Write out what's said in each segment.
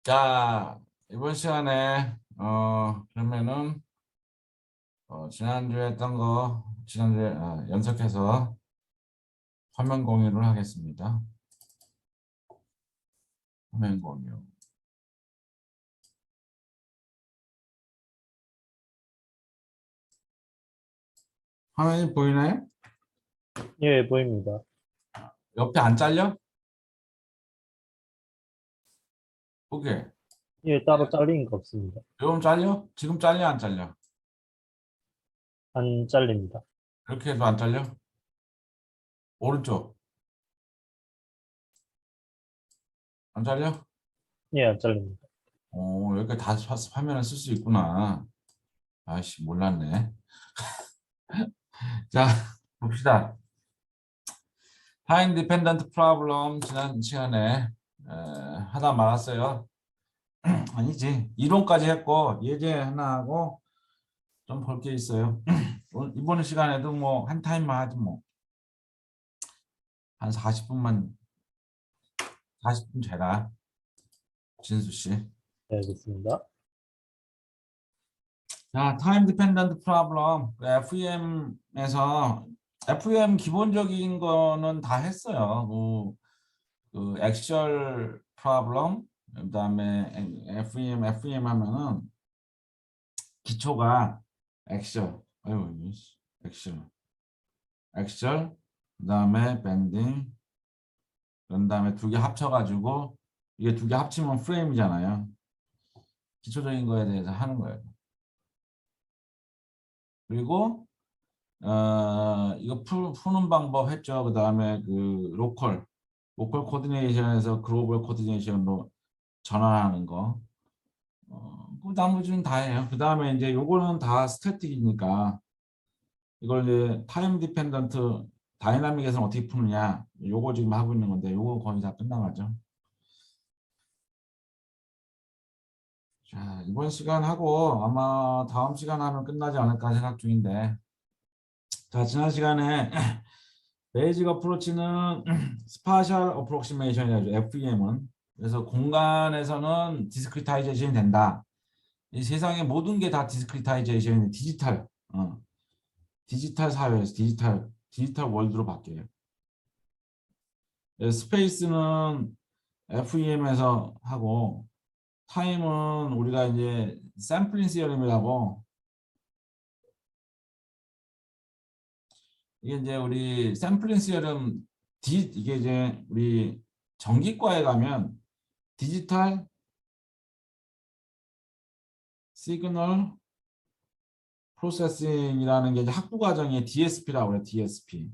자, 이번 시간에 그러면은 지난주에 했던 거 지난주에 연속해서 화면 공유를 하겠습니다. 화면 공유. 화면이 보이나요? 예, 보입니다. 옆에 안 잘려? 오케이. 예, 따로 잘린 거 없습니다. 지금 잘려? 지금 잘려 안 잘려? 안 잘립니다. 그렇게 해도 안 잘려? 오른쪽 안 잘려? 예, 안 잘립니다. 여기 다 화면을 쓸 수 있구나. 아이씨 몰랐네. 자, 봅시다. 타임 디펜던트 프로블럼 지난 시간에 하다 말았어요. 아니지. 이론까지 했고 예제 하나 하고 좀 볼 게 있어요. 이번 시간에도 뭐 한 타임만 하지 뭐. 한 40분만 40분 재라. 진수 씨. 네, 알겠습니다. 자, 타임 디펜던트 프로블럼 FEM에서 FEM 기본적인 거는 다 했어요. 그 액츄얼 프로블럼 그다음에 FEM 하면은 기초가 액션, 아유, 액션, 그다음에 밴딩, 그런 다음에 두 개 합쳐가지고 이게 두 개 합치면 프레임이잖아요. 기초적인 거에 대해서 하는 거예요. 그리고 이거 푸는 방법 했죠. 그다음에 그 로컬 코디네이션에서 글로벌 코디네이션으로 전환하는 거. 그 나머지는 다 해요. 그다음에 이제 요거는 다 스태틱이니까 이걸 이제 타임 디펜던트 다이나믹에서는 어떻게 푸느냐 요거 지금 하고 있는 건데 요거 거의 다 끝나가죠. 자, 이번 시간 하고 아마 다음 시간 하면 끝나지 않을까 생각 중인데, 자, 지난 시간에 베이직 어프로치는 스파셜 어프록시메이션이라죠. FEM은. 그래서 공간에서는 디스크리타이제이션이 된다. 이 세상의 모든 게 다 디스크리타이제이션이 디지털 사회에서 디지털 월드로 바뀌어요. 스페이스는 FEM에서 하고 타임은 우리가 이제 샘플링 시어림이라고, 이게 이제 우리 샘플링 시어림 이게 이제 우리 전기과에 가면 디지털 시그널 프로세싱이라는 게 이제 학부 과정에 DSP라고 해요. DSP.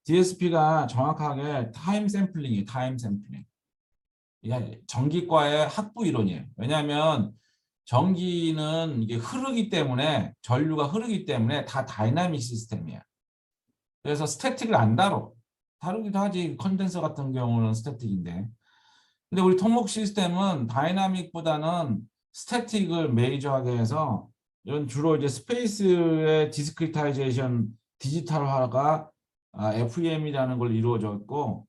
DSP가 정확하게 타임 샘플링이에요. 타임 샘플링. 이게 전기과의 학부 이론이에요. 왜냐하면 전기는 이게 흐르기 때문에, 전류가 흐르기 때문에 다 다이나믹 시스템이야. 그래서 스태틱을 안 다뤄. 다루기도 하지. 컨덴서 같은 경우는 스태틱인데. 근데 우리 통목 시스템은 다이나믹보다는 스태틱을 메이저하게 해서 이런 주로 이제 스페이스의 디스크리타이제이션 디지털화가 FEM이라는 걸 이루어졌고,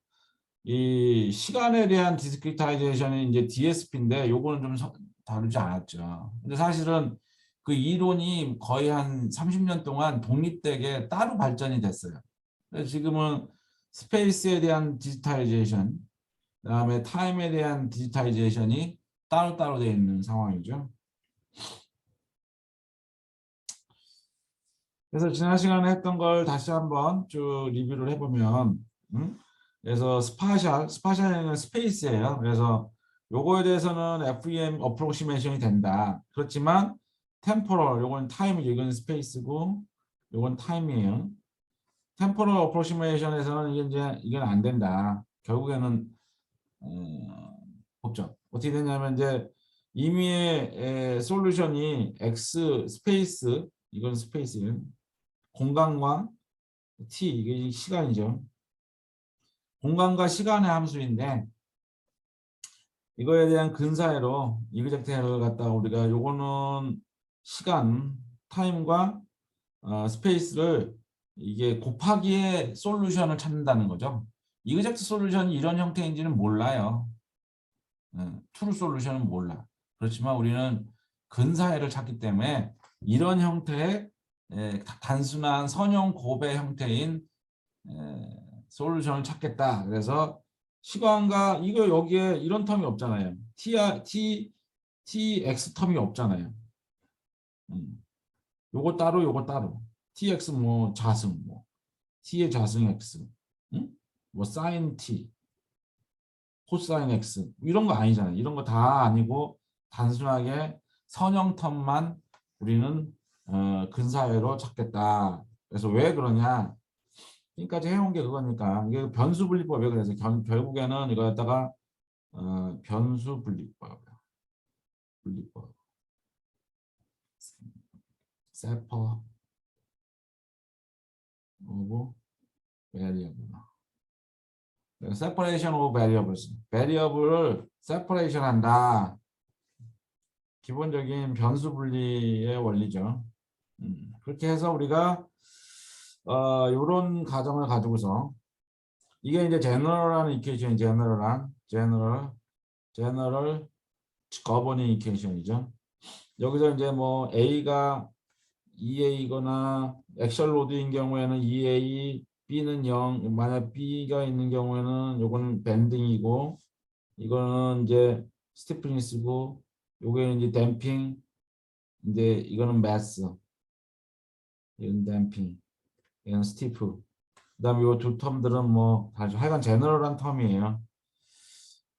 이 시간에 대한 디스크리타이제이션이 이제 DSP인데 요거는 좀 다루지 않았죠. 근데 사실은 그 이론이 거의 한 30년 동안 독립되게 따로 발전이 됐어요. 그래서 지금은 스페이스에 대한 디지털이제이션, 그다음에 타임에 대한 디지털이제이션이 따로따로 되어 있는 상황이죠. 그래서 지난 시간에 했던 걸 다시 한번 쭉 리뷰를 해보면, 그래서 스파셜에는 스페이스예요. 그래서 요거에 대해서는 FEM 어프로시메이션이 된다. 그렇지만 템포럴, 요건 타임이죠. 이건 스페이스고 요건 타임이에요. 템포럴 어프로시메이션에서는 이건 안 된다. 결국에는 법적 어떻게 되냐면 이제 임의의 솔루션이 x 스페이스, 이건 스페이스, 공간과 t, 이게 시간이죠. 공간과 시간의 함수인데 이거에 대한 근사회로 이그젝트회를 갖다가 우리가 요거는 시간 타임과 스페이스를 이게 곱하기의 솔루션을 찾는다는 거죠. 이그젝트 솔루션이 이런 형태인지는 몰라요. 트루 솔루션은 몰라. 그렇지만 우리는 근사회를 찾기 때문에 이런 형태의 단순한 선형 곱의 형태인 솔루션을 찾겠다. 그래서 시간과 이거 여기에 이런 텀이 없잖아요. tx 텀이 없잖아요. 요거 따로 요거 따로. tx 뭐 자승 뭐 t의 자승 x, 뭐 사인 t, 코사인 x 이런 거 아니잖아요. 이런 거 다 아니고 단순하게 선형 텀만 우리는 근사회로 찾겠다. 그래서 왜 그러냐? 지금까지 해온 게 그거니까 이게 변수 분리법이 그래서 결국에는 이거 갖다가 변수 분리법, 세퍼 오브 베리어블. separation of variables. 베리어블을 separation 한다. 기본적인 변수 분리의 원리죠. 그렇게 해서 우리가 이런 가정을 가지고서 이게 이제 general한 이퀘이션, general governing 이퀘이션이죠. 여기서 이제 뭐 A가 2A거나 액션 로드인 경우에는 2A, B는 0, 만약 B가 있는 경우에는 요거는 밴딩이고 이거는 이제 스티프니스고 요게 이제 댐핑, 이제 이거는 매스, 이건 댐핑, 이건 스티프. 그다음에 요 두 텀들은 뭐 다시 하여간 제너럴한 텀이에요.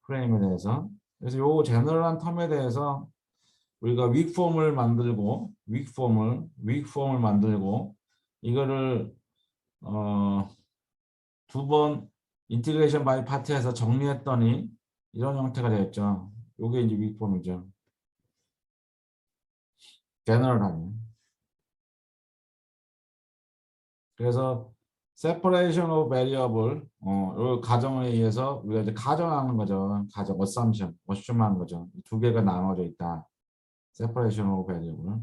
프레임에 대해서. 그래서 요 제너럴한 텀에 대해서 우리가 윅폼을 만들고 윅폼을 만들고 이거를 두 번 인티그레이션 바이 파트에서 정리했더니 이런 형태가 되었죠. 요게 이제 윅폼이죠. 제너럴하니. 그래서 separation of variable 요 가정에 의해서 우리가 이제 가정하는 거죠. 가정 assumption하는 거죠. 두 개가 나눠져 있다. separation of variable.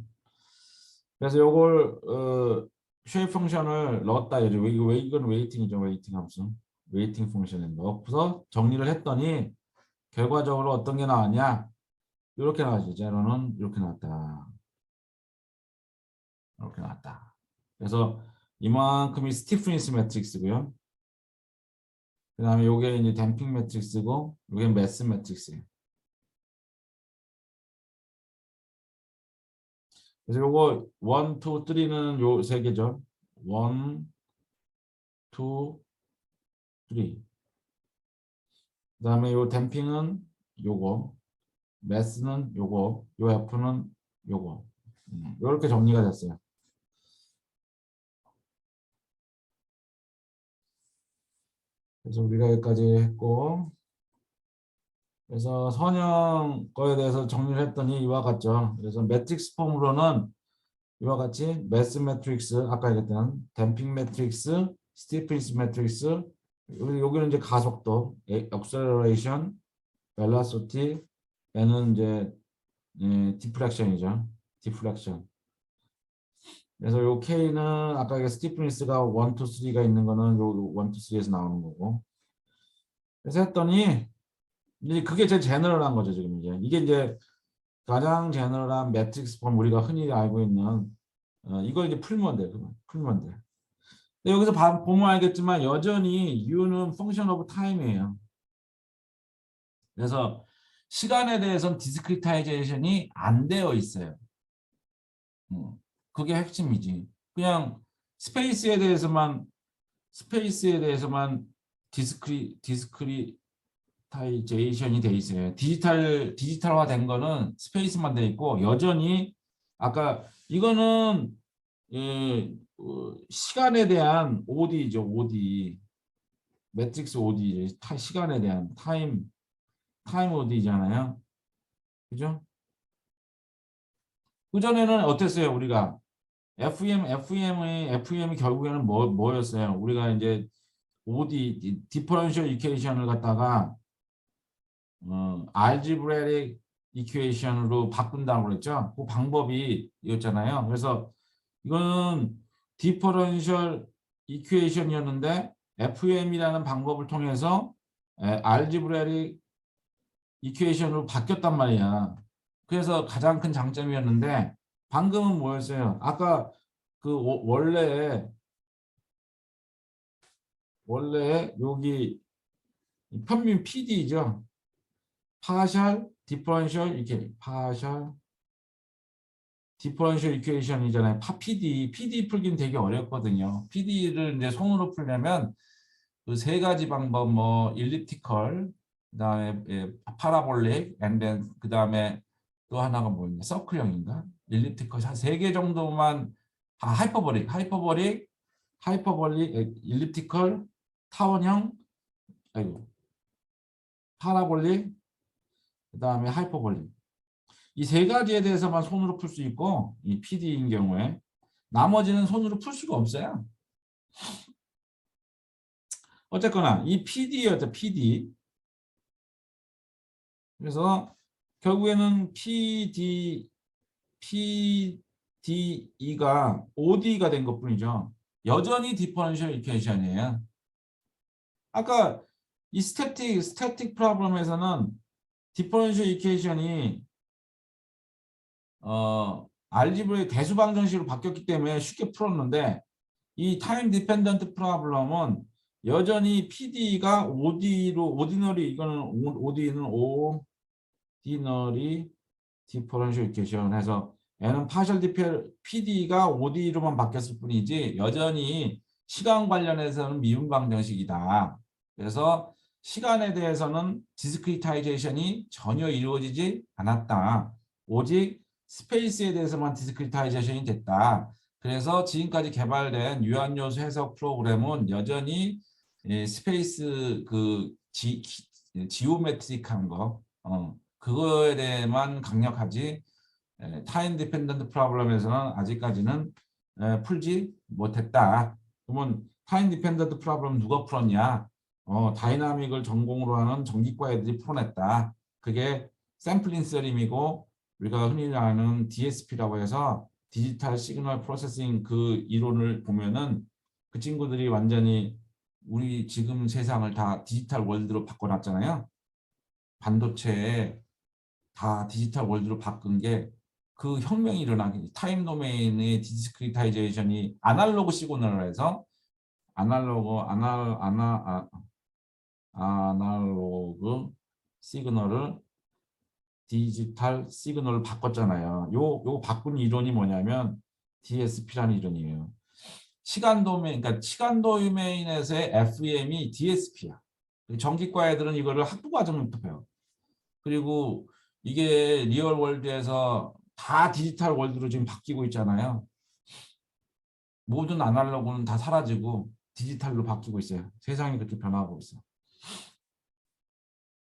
그래서 요걸 쉐입 펑션을 넣었다. 이건 웨이팅이죠. 웨이팅 함수. 웨이팅 펑션에 넣어서 정리를 했더니 결과적으로 어떤 게 나왔냐? 이렇게 나왔죠. 제로는 이렇게 나왔다. 이렇게 나왔다. 그래서 이만큼이 스티프니스 매트릭스고요. 그 다음에 요게 이제 댐핑 매트릭스고 요게 매스 매트릭스예요. 그래서 요거 1, 2, 3는 요 세 개죠. 1, 2, 3. 그 다음에 요 댐핑은 요거, 매스는 요거, 요 F는 요거. 요렇게 정리가 됐어요. 그래서 우리가 여기까지 했고, 그래서 선형 거에 대해서 정리를 했더니 이와 같죠. 그래서 매트릭스 폼으로는 이와 같이 매스 매트릭스, 아까 얘기했던 댐핑 매트릭스, 스티프니스 매트릭스, 여기는 이제 가속도, 액셀러레이션, 벨라시티, 얘는 이제 디프렉션이죠. 디프렉션. 그래서 요 K는 아까 스티프니스가 1, 2, 3가 있는 거는 요 1, 2, 3에서 나오는 거고. 그래서 했더니 이제 그게 제일 제너럴한 거죠, 지금 이게 이제 가장 제너럴한 매트릭스 폼 우리가 흔히 알고 있는 이걸 이제 풀면 돼. 풀면 돼. 근데 여기서 보면 알겠지만 여전히 U는 펑션 오브 타임이에요. 그래서 시간에 대해서는 디스크리타이제이션이 안 되어 있어요. 그게 핵심이지. 그냥 스페이스에 대해서만 디스크리타이제이션이 돼 있어요. 디지털화 된 거는 스페이스만 돼 있고 여전히 아까 이거는 시간에 대한 OD죠. OD. 매트릭스 OD. 시간에 대한 타임 OD잖아요. 그죠? 그전에는 어땠어요? 우리가 FEM이 결국에는 뭐였어요? 우리가 이제 OD, 디퍼런셜 이퀘이션을 갖다가 알지브레릭 이퀘이션으로 바꾼다고 그랬죠? 그 방법이 이었잖아요. 그래서 이거는 디퍼런셜 이퀘이션이었는데 FEM이라는 방법을 통해서 알지브레릭 이퀘이션으로 바뀌었단 말이야. 그래서 가장 큰 장점이었는데 방금은 뭐였어요? 아까 그 원래 여기 편민 PD죠. 파셜 디퍼런셜 이렇게 파셜 디퍼런셜 이퀘이션이잖아요. PD 풀기는 되게 어렵거든요. PD를 이제 손으로 풀려면 그 세 가지 방법 뭐 일리프티컬 그다음에 파라볼릭 그다음에 또 하나가 뭐였냐? 서클형인가? 일리프티컬 한 세 개 정도만 하이퍼볼릭 일리프티컬 타원형 아이고 파라볼릭 그다음에 하이퍼볼릭 이 세 가지에 대해서만 손으로 풀 수 있고 이 PD인 경우에 나머지는 손으로 풀 수가 없어요. 어쨌거나 이 PD였죠. PD. 그래서 결국에는 PDE가 OD가 된 것뿐이죠. 여전히 디퍼런셜 이퀘이션이에요. 아까 이 스태틱 프로블럼에서는 디퍼런셜 이퀘이션이 알지브라의 대수방정식으로 바뀌었기 때문에 쉽게 풀었는데 이 타임 디펜던트 프로블럼은 여전히 PD가 오디너리 이거는 OD는 오디너리 디퍼런셜 이퀘이션 해서 얘는 파셜 PD가 OD로만 바뀌었을 뿐이지 여전히 시간 관련해서는 미분 방정식이다. 그래서 시간에 대해서는 디스크리타이제이션이 전혀 이루어지지 않았다. 오직 스페이스에 대해서만 디스크리타이제이션이 됐다. 그래서 지금까지 개발된 유한요소 해석 프로그램은 여전히 스페이스 그 지오메트릭한 거 그거에 대해만 강력하지 타임 디펜던트 프로블럼에서는 아직까지는 풀지 못했다. 그러면 타임 디펜던트 프로블럼 누가 풀었냐? 다이나믹을 전공으로 하는 전기과 애들이 풀어냈다. 그게 샘플링 서림이고 우리가 흔히 아는 DSP라고 해서 디지털 시그널 프로세싱 그 이론을 보면은 그 친구들이 완전히 우리 지금 세상을 다 디지털 월드로 바꿔놨잖아요. 반도체에 다 디지털 월드로 바꾼 게 그 혁명이 일어나기 타임 도메인의 디스크리타이제이션이 아날로그 시그널을 해서 아날로그 시그널을 디지털 시그널을 바꿨잖아요. 요 바꾼 이론이 뭐냐면 DSP라는 이론이에요. 그러니까 시간 도메인에서의 FEM이 DSP야. 전기과 애들은 이거를 학부 과정부터 배워. 그리고 이게 리얼 월드에서 다 디지털 월드로 지금 바뀌고 있잖아요. 모든 아날로그는 다 사라지고 디지털로 바뀌고 있어요. 세상이 그렇게 변하고 있어.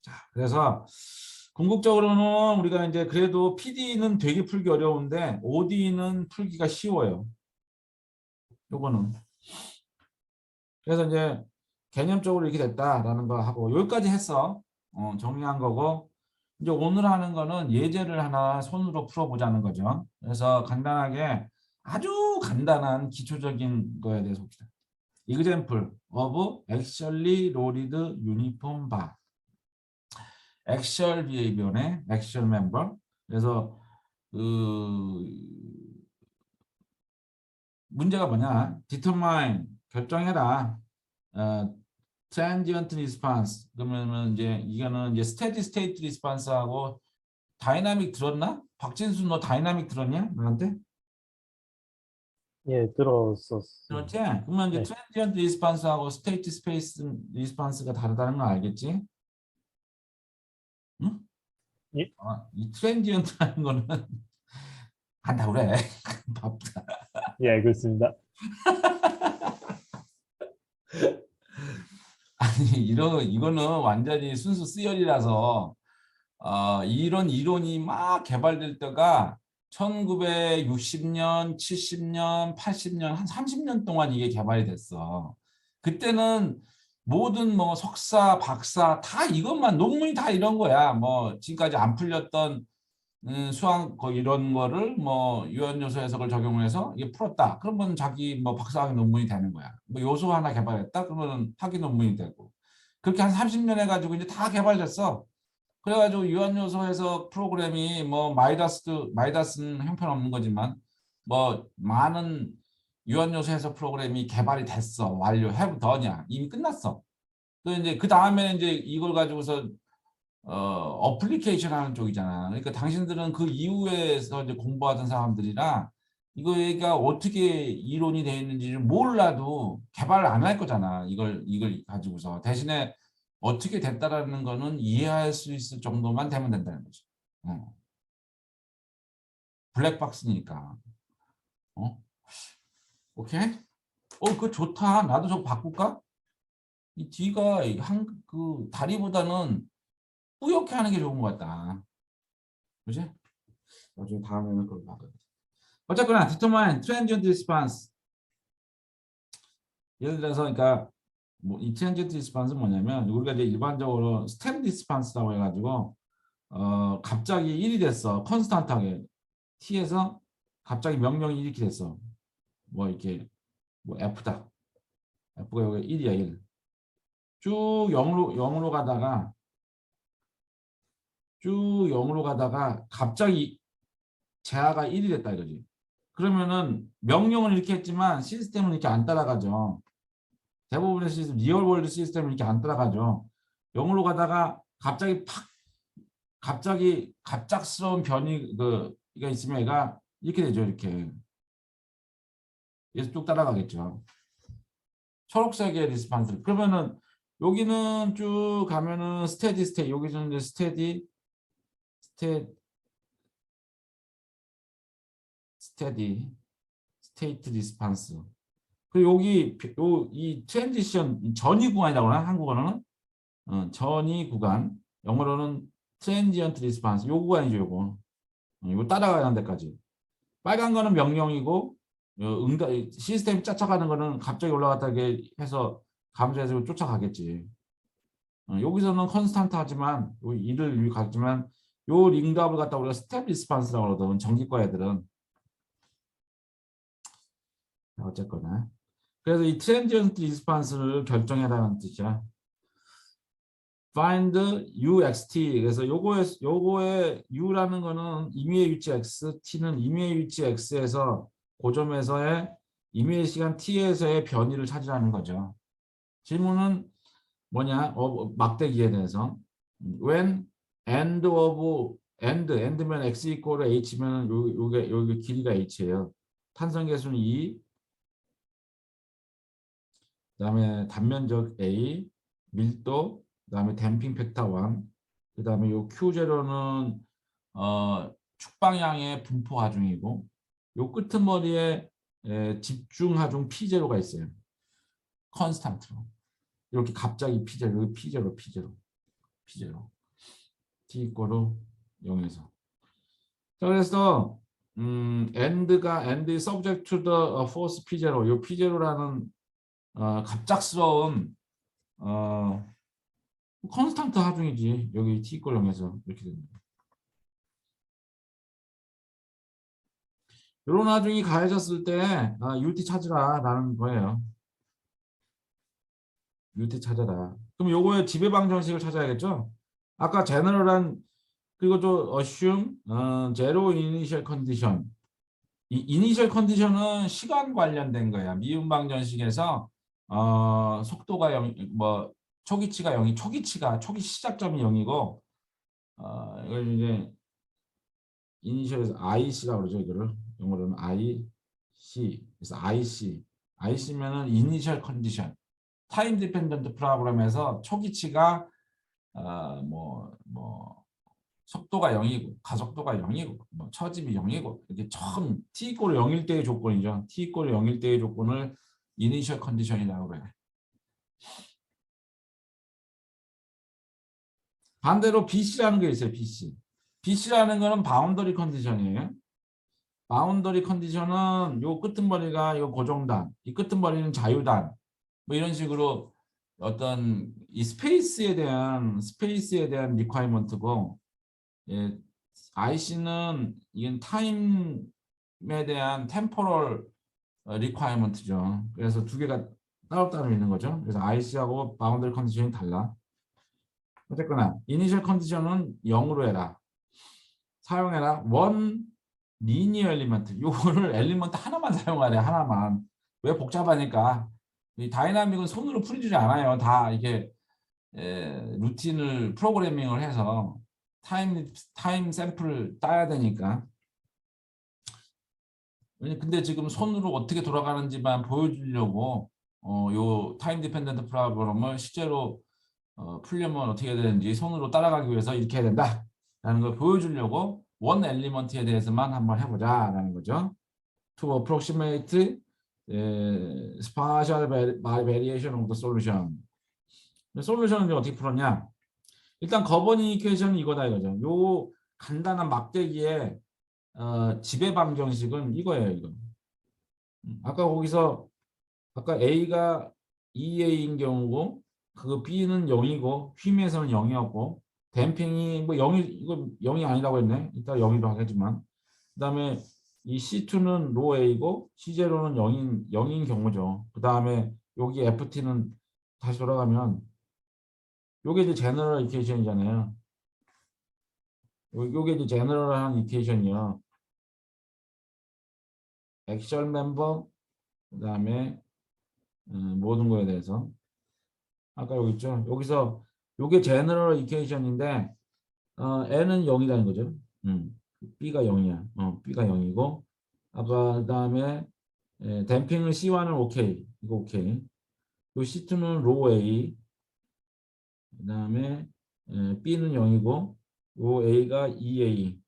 자, 그래서 궁극적으로는 우리가 이제 그래도 PD는 되게 풀기 어려운데 OD는 풀기가 쉬워요. 요거는. 그래서 이제 개념적으로 이렇게 됐다라는 거 하고 여기까지 했어. 정리한 거고 이제 오늘 하는 거는 예제를 하나 손으로 풀어보자는 거죠. 그래서 간단하게 아주 간단한 기초적인 거에 대해서 봅시다. Example of actually loaded uniform bar. actual behavior의 actual member. 그래서 문제가 뭐냐? determine 결정해라. transient response 그러면 이제 이거는 이제 steady state response하고 다이나믹 들었나? 박진수 너 다이나믹 들었냐? 나한테? 예, 들었었습니다. 그렇지? 그러면 이제 네. transient response하고 state space response가 다르다는 거 알겠지? 응? 예? 이 transient라는 거는 한다 그래. 바쁘다. 예, 알겠습니다. 아니 이거는 완전히 순수 쓰여리라서 이런 이론이 막 개발될 때가 1960년, 70년, 80년 한 30년 동안 이게 개발이 됐어. 그때는 모든 뭐 석사, 박사 다 이것만 논문이 다 이런 거야. 뭐 지금까지 안 풀렸던 수학 이런 거를 뭐 유한요소 해석을 적용해서 이게 풀었다. 그러면 자기 뭐 박사학위 논문이 되는 거야. 뭐 요소 하나 개발했다. 그러면 학위 논문이 되고. 그렇게 한 30년 해가지고 이제 다 개발됐어. 그래가지고 유한 요소에서 프로그램이 뭐 마이다스는 형편없는 거지만 뭐 많은 유한 요소에서 프로그램이 개발이 됐어. 완료 have done이야. 이미 끝났어. 또 이제 그 다음에는 이제 이걸 가지고서 어플리케이션 하는 쪽이잖아. 그러니까 당신들은 그 이후에서 이제 공부하던 사람들이라 이거가 어떻게 이론이 되어 있는지를 몰라도 개발을 안 할 거잖아. 이걸 가지고서. 대신에 어떻게 됐다라는 거는 이해할 수 있을 정도만 되면 된다는 거지. 블랙박스니까. 어? 오케이? 그거 좋다. 나도 저거 바꿀까? 이 뒤가 그 다리보다는 뿌옇게 하는 게 좋은 것 같다. 그지? 나중에 다음에는 그걸 바꿔야 돼. 어쨌거나 determine transient response. 예를 들어서 그러니까 뭐 이 transient response는 뭐냐면 우리가 이제 일반적으로 stem response라고 해가지고 갑자기 1이 됐어. 컨스탄트하게 t에서 갑자기 명령이 이렇게 됐어. 뭐 이렇게 뭐 f다. f가 여기 1이야 1. 쭉 0으로 가다가 쭉 0으로 가다가 갑자기 재하가 1이 됐다 이거지. 그러면은 명령은 이렇게 했지만 시스템은 이렇게 안 따라가죠. 대부분의 시스템, 리얼월드 시스템은 이렇게 안 따라가죠. 0으로 가다가 갑자기 갑작스러운 변이가 있으면 얘가 이렇게 되죠. 이렇게. 그래서 쭉 따라가겠죠. 초록색의 리스판스. 그러면은 여기는 쭉 가면은 스테디, 여기는 이제 스테이트 리스판스. 그리고 여기 이 트랜지션 전이 구간이라고 하나 한국어로는 전이 구간, 영어로는 트랜지언트 리스판스. 요 구간이죠, 요거. 이거 따라가는 데까지. 빨간 거는 명령이고 시스템이 쫓아가는 거는 갑자기 올라갔다 해서 감소해서 쫓아가겠지. 여기서는 컨스탄트 하지만 요 일을 갖지만 요 링답을 갖다 우리가 스텝 리스판스라고 그러거든. 전기과 애들은. 어쨌거나. 그래서 이 트랜지언트 리스판스를 결정해라는 뜻이야. find uxt. 그래서 요거의 u라는 거는 임의의 위치 x, t는 임의의 위치 x에서 고점에서의 임의의 시간 t에서의 변이를 찾으라는 거죠. 질문은 뭐냐? 막대기에 대해서 when end면 x 이퀄 h면 요게 길이가 h예요. 탄성 계수는 2, 그다음에 단면적 a, 밀도, 그다음에 댐핑 팩터 1, 그다음에 요 Q0는 축방향의 분포 하중이고 요 끄트머리에 집중 하중 P0가 있어요. 컨스탄트로. 이렇게 갑자기 P0, 여기 P0. T 이꼬로 0에서. 자, 그래서 and subject to the force P0. 요 P0라는 갑작스러운 컨스탄트 하중이지. 여기 T 이꼴 0에서 이렇게 됩니다. 이런 하중이 가해졌을 때 UT 찾으라 라는 거예요. UT 찾아라. 그럼 요거의 지배방 정식을 찾아야겠죠? 아까 제너럴한 그리고 또 assume zero initial condition. 이 이니셜 컨디션은 시간 관련된 거야. 미분방 정식에서 속도가 0, 뭐 초기치가 0이 초기 시작점이 0이고 이걸 이제 이니셜에서 IC라고 그러죠. 이거를 영어로는 IC. 그래서 IC면은 이니셜 컨디션. 타임 디펜던트 프로그램에서 초기치가 뭐 속도가 0이고 가속도가 0이고 뭐 처짐이 0이고 이렇게 처음 t 이퀄 0일 때의 조건이죠. t 이퀄 0일 때의 조건을 이니셜 컨디션이라고 그래. 반대로 BC라는 게 있어요. BC라는 거는 바운더리 컨디션이에요. 바운더리 컨디션은 요 끄트머리가 요 고정단, 이 끄트머리는 자유단 뭐 이런 식으로 어떤 이 스페이스에 대한 리ኳ이먼트고 예, IC는 이건 타임에 대한 템포럴 리ኳ이먼트죠. 그래서 두 개가 따로따로 있는 거죠. 그래서 IC하고 바운더리 컨디션이 달라. 어쨌거나 이니셜 컨디션은 0으로 해라. 사용해라. 원 리니어 엘리먼트. 요거를 엘리먼트 하나만 사용하래. 하나만. 왜 복잡하니까. 이 다이나믹은 손으로 풀이주지 않아요. 다 이게 루틴을 프로그래밍을 해서 타임 샘플을 따야 되니까. 근데 지금 손으로 어떻게 돌아가는지만 보여주려고 요 타임 디펜던트 프로그램을 실제로 풀려면 어떻게 해야 되는지 손으로 따라가기 위해서 이렇게 해야 된다라는 걸 보여주려고 원 엘리먼트에 대해서만 한번 해보자라는 거죠. To approximate spatial variation of the solution. 솔루션은 어떻게 풀었냐? 일단 거버닝 이퀘이션은 이거다 이거죠. 요 간단한 막대기의 지배 방정식은 이거예요. 이거. 아까 거기서 아까 A가 2A인 경우고 그 B는 0이고 휨에서는 0이었고 댐핑이 뭐 0이 이거 0이 아니라고 했네. 이따 0이라고 하겠지만 그다음에 이 C2는 로 A고 C0는 0인 경우죠. 그다음에 여기 FT는 다시 돌아가면 요게 이제 제너럴 이퀘이션이잖아요. 요게 이제 제너럴한 이퀘이션이요. 액션 멤버 그다음에 모든 거에 대해서 아까 여기 있죠. 여기서 요게 제너럴 이퀘이션인데 n은 0이라는 거죠. b가 0이야. b가 0이고 아까 그다음에 댐핑은 C1은 오케이. 이거 오케이. 요 C2는 로 A 그다음에 b는 0이고 요 A가 2A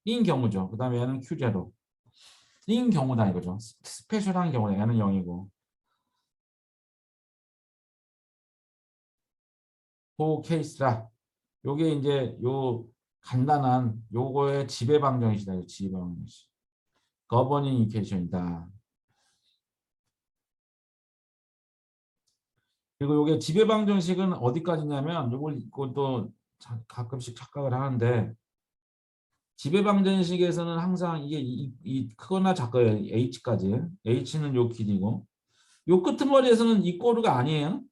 인 경우죠. 그다음에 얘는 Q0 인 경우다 이거죠. 스페셜한 경우에 얘는 0이고 그 케이스라 요게 이제 요 간단한 요거의 지배 방정식이다. 지배 방정식. 거버닝 이퀘이션이다. 그리고 요게 지배 방정식은 어디까지냐면 요걸 이것도 가끔씩 착각을 하는데 지배 방정식에서는 항상 이게 이 크거나 작거예요. h까지. h는 요 길이고 요 끄트머리에서는 이 꼬르가 아니에요.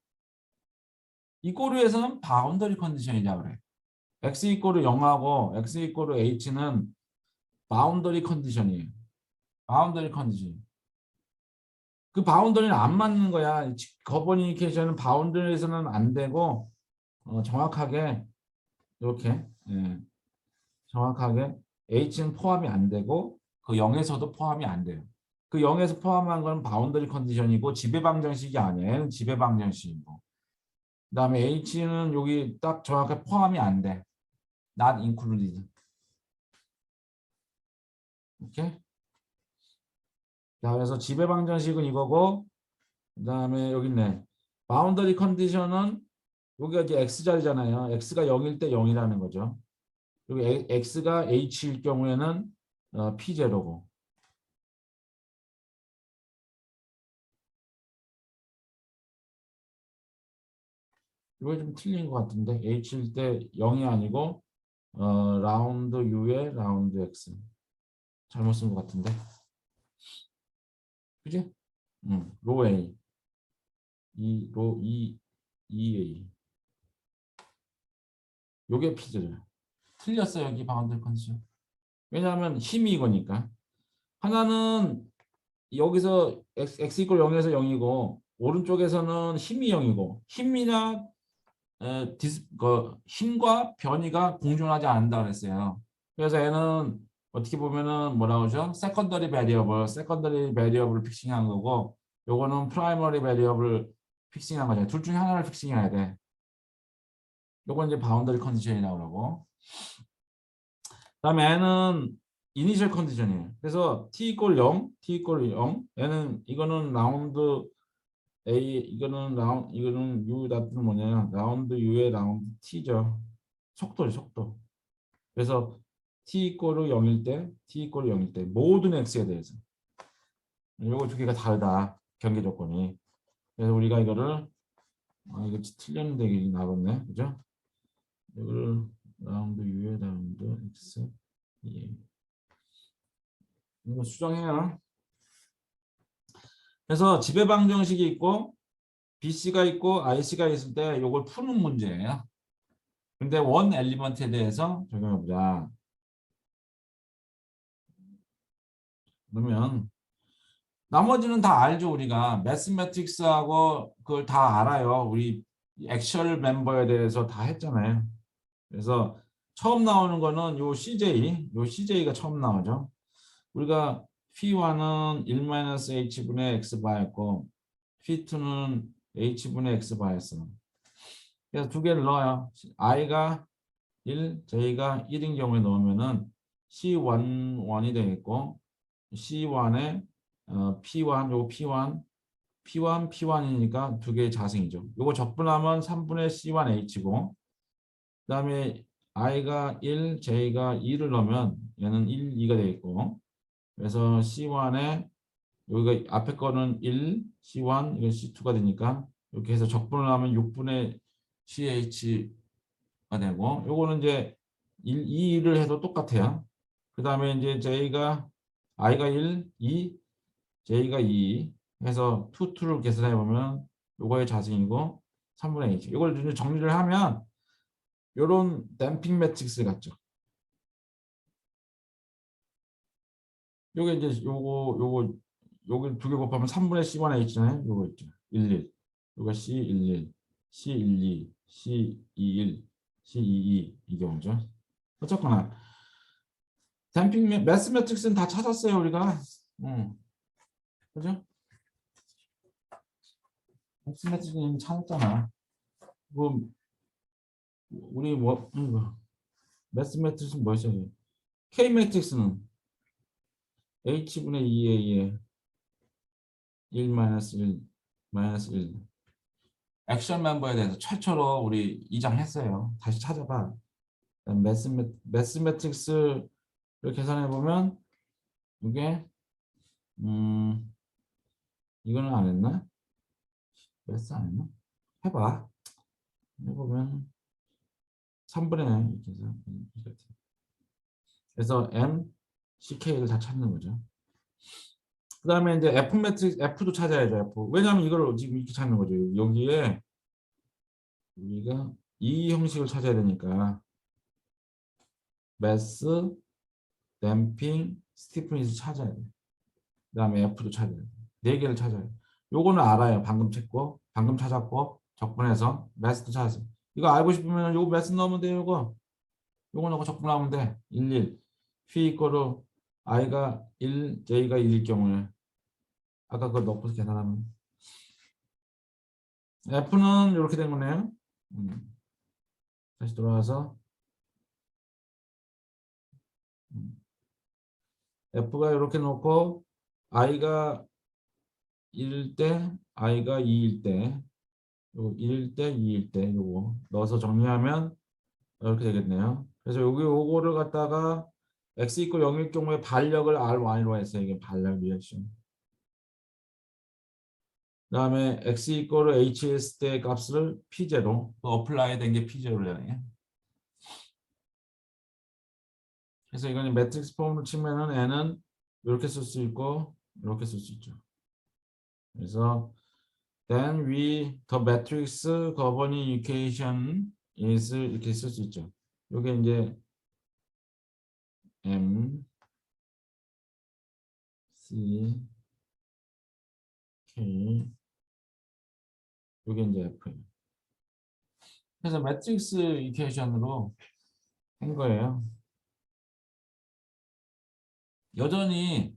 이 꼬르에서는 바운더리 컨디션이라고 그래. x 이꼬르 0하고 x 이꼬르 h는 바운더리 컨디션이에요. 바운더리 컨디션. 그 바운더리는 안 맞는 거야. 거버니케이션은 바운더리에서는 안 되고 정확하게 이렇게 정확하게 h는 포함이 안 되고 그 0에서도 포함이 안 돼요. 그 0에서 포함한 건 바운더리 컨디션이고 지배 방정식이 아니에요. 얘는 지배 방정식이고. 그다음에 h는 여기 딱 정확하게 포함이 안 돼. Not included. 오케이? 자, 그래서 지배 방정식은 이거고 그다음에 여기 있네. 바운더리 컨디션은 여기가 이제 x자리잖아요. x가 0일 때 0이라는 거죠. 그리고 x가 h일 경우에는 p0고. 이거 좀 틀린 것 같은데 h일 때 0이 아니고 라운드 u에 라운드 x. 잘못 쓴 것 같은데. 그지? 로 a. 로 a. 요게 p죠. 틀렸어요. 여기 바운더리 컨디션. 왜냐하면 힘이 이거니까. 하나는 여기서 x 이퀄 0에서 0이고 오른쪽에서는 힘이 0이고 힘이나 힘과 변이가 공존하지 않는다 그랬어요. 그래서 얘는 어떻게 보면은 뭐라고 하죠? 세컨더리 베리어블 픽싱한 거고 요거는 프라이머리 베리어블 픽싱한 거죠. 둘 중에 하나를 픽싱해야 돼. 요건 이제 바운더리 컨디션이라고 그러고 그다음에 얘는 이니셜 컨디션이에요. 그래서 t 이퀄 0, t 이퀄 0. 얘는 이거는 라운드 A 이거는 U 같은 뭐냐? 라운드 U의 라운드 T죠. 속도죠, 속도. 그래서 T 이퀄 0일 때, T 이퀄 0일 때 모든 X에 대해서 요거 두 개가 다르다. 경계 조건이. 그래서 우리가 이거를 이거 틀렸는데 이게 나왔네. 그죠? 이거를 라운드 U의 라운드 X 예. 이거 수정해요. 그래서 지배 방정식이 있고 BC가 있고 IC가 있을 때 이걸 푸는 문제예요. 근데 원 엘리먼트에 대해서 적용해 보자. 그러면 나머지는 다 알죠. 우리가 매스매틱스하고 그걸 다 알아요. 우리 액션 멤버에 대해서 다 했잖아요. 그래서 처음 나오는 거는 요 CJ가 처음 나오죠. 우리가 P1은 1-H분의 X바였고 P2는 H분의 X바였어. 그래서 두 개를 넣어요. I가 1, J가 1인 경우에 넣으면은 C11이 되겠고 C1에 P1, 요 P1이니까 두 개의 자승이죠. 요거 적분하면 3분의 C1H고 그 다음에 I가 1, J가 2를 넣으면 얘는 1, 2가 되겠고 그래서 C1에 여기가 앞에 거는 1, C1, 이건 C2가 되니까 이렇게 해서 적분을 하면 6분의 CH가 되고 요거는 이제 1, 2를 해도 똑같아요. 그 다음에 이제 I가 1, 2, J가 2 해서 2를 계산해 보면 요거의 자승이고 3분의 H. 이걸 이제 정리를 하면 요런 댐핑 매트릭스 같죠. 요게 이제 요거 여기 두 개 곱하면 3분의 C1 H잖아요. 요거 있죠. 11. 요거 C11, C12, C21, C22 이 경우죠. 어쨌거나 댐핑 매스 매트릭스는 다 찾았어요, 우리가. 그죠? 매스 매트릭스는 찾았잖아. 뭐 우리 매스 매트릭스는 뭐였어요? K 매트릭스는 H분의 2A에 1-1 액션 멤버에 대해서 최초로 우리 이장했어요. 다시 찾아봐. 매스 매트릭스를 계산해 보면 이게 이거는 안 했나? 매스 안 했나? 해봐. 해보면 3분의 이렇게 해서 그래서 M, CK를 다 찾는 거죠. 그 다음에 이제 F 매트릭스, F도 찾아야죠. F. 왜냐하면 이걸 지금 이렇게 찾는 거죠. 여기에 우리가 이 형식을 찾아야 되니까 매스, 댐핑, 스티프니스 찾아야 돼. 그 다음에 F도 찾아야 돼. 네 개를 찾아야 돼. 요거는 알아요. 방금 찾았고 적분해서 매스도 찾았어. 이거 알고 싶으면 요거 매스 넣으면 돼요. 요거 넣고 적분하면 돼. 11. P 이거로 I가 1, J가 1일 경우에 아까 그거 넣고 계산하면 F는 이렇게 된 거네요. 다시 돌아와서 F가 이렇게 놓고 I가 1일 때, I가 2일 때, 요 1일 때, 2일 때 요거 넣어서 정리하면 이렇게 되겠네요. 그래서 요거를 갖다가 x 이퀄 0일 경우에 반력을 R1로 해서 이게 반력 리액션. 그 다음에 x 이퀄 hs 때 값을 p0 어플라이 된 게 p0래요. 그래서 이거는 매트릭스 폼으로 치면은 n은 이렇게 쓸 수 있고 이렇게 쓸 수 있죠. 그래서 then the matrix governing equation is 이렇게 쓸 수 있죠. 이게 이제 M, C, K 이게 이제 F예요. 그래서 매트릭스 이퀘이션으로 한 거예요. 여전히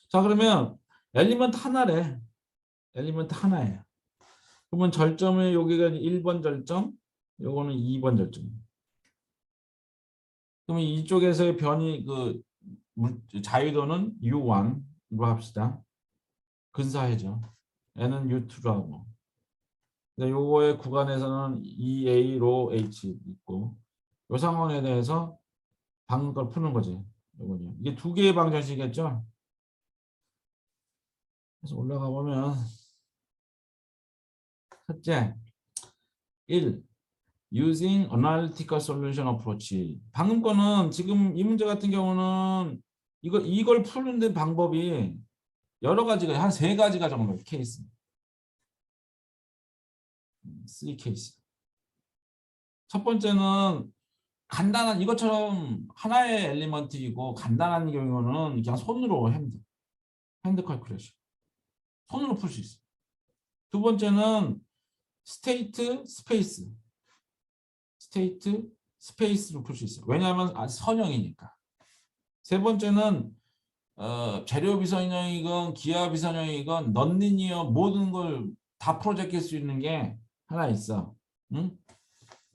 자 그러면 엘리먼트 하나래. 엘리먼트 하나예요. 그러면 절점은 여기가 1번 절점, 요거는 2번 절점. 그러면 이쪽에서의 변이 자유도는 U1로 합시다. 근사해져. N은 U2로 하고. 요거의 구간에서는 EA로 H 있고 이 상황에 대해서 방금 걸 푸는 거지. 요거죠. 이게 두 개의 방정식이겠죠. 그래서 올라가 보면 첫째 1. Using analytical solution approach. 방금 거는 지금 이 문제 같은 경우는 이걸 푸는 방법이 여러 가지가 한 세 가지가 정도 케이스. 3 케이스. 첫 번째는 간단한 이것처럼 하나의 엘리먼트이고 간단한 경우는 그냥 손으로 핸드 컬큘레이션 손으로 풀 수 있어. 두 번째는 스테이트 스페이스로 풀 수 있어. 왜냐하면 선형이니까. 세 번째는 재료 비선형이건 기하 비선형이건 넌리니어 모든 걸 다 프로젝트할 수 있는 게 하나 있어. 응?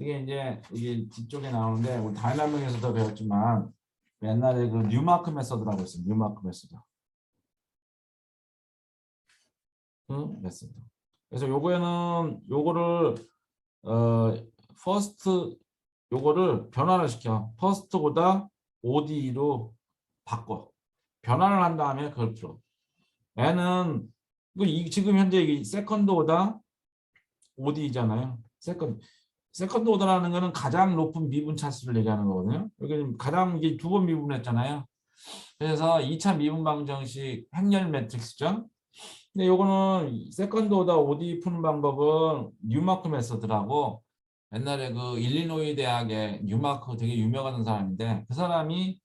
이게 뒤쪽에 나오는데 우리 다이나믹에서도 배웠지만 옛날에 그 뉴마크 메서드라고 있어. 뉴마크 메서드. 응? 메서드. 그래서 요거를 퍼스트 요거를 변화를 시켜. 퍼스트보다 OD로 바꿔. 변화를 한 다음에 그걸 풀어. 얘는 지금 현재 이 세컨드 오더 OD잖아요. 세컨드 오더라는 거는 가장 높은 미분 차수를 얘기하는 거거든요. 여기 가장 이게 두 번 미분했잖아요. 그래서 2차 미분 방정식 행렬 매트릭스죠. 근데 요거는 세컨드 오더 OD 푸는 방법은 뉴마크 메서드라고 옛날에 그 일리노이 대학의 뉴마크 되게 유명한 사람인데 그 사람이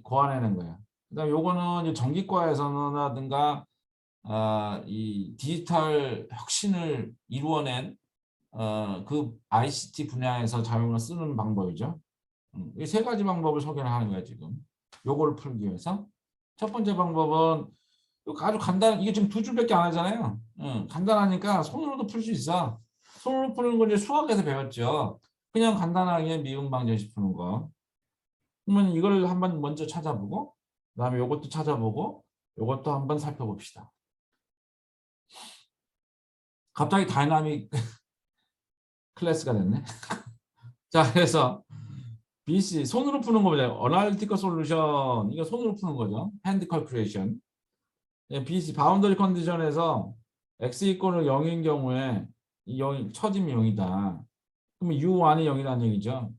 고안해낸 거예요. 그다음 요거는 이제 전기과에서는라든가 이 디지털 혁신을 이루어낸 그 ICT 분야에서 자용을 쓰는 방법이죠. 이 세 가지 방법을 소개를 하는 거예요 지금. 요거를 풀기 위해서. 첫 번째 방법은 아주 간단. 이게 지금 두 줄밖에 안 하잖아요. 간단하니까 손으로도 풀 수 있어. 손으로 푸는 건 이제 수학에서 배웠죠. 그냥 간단하게 미분 방정식 푸는 거. 그러면 이걸 한번 먼저 찾아보고 그다음에 요것도 찾아보고 요것도 한번 살펴봅시다. 갑자기 다이나믹 클래스가 됐네. 자, 그래서 BC 손으로 푸는 겁니다. 어널리티컬 솔루션 이거 손으로 푸는 거죠. 핸드 컬큘레이션. BC 바운더리 컨디션에서 x 이퀄을 0인 경우에 이 0이 처짐이 0이다. 그러면 U1이 0이라는 얘기죠.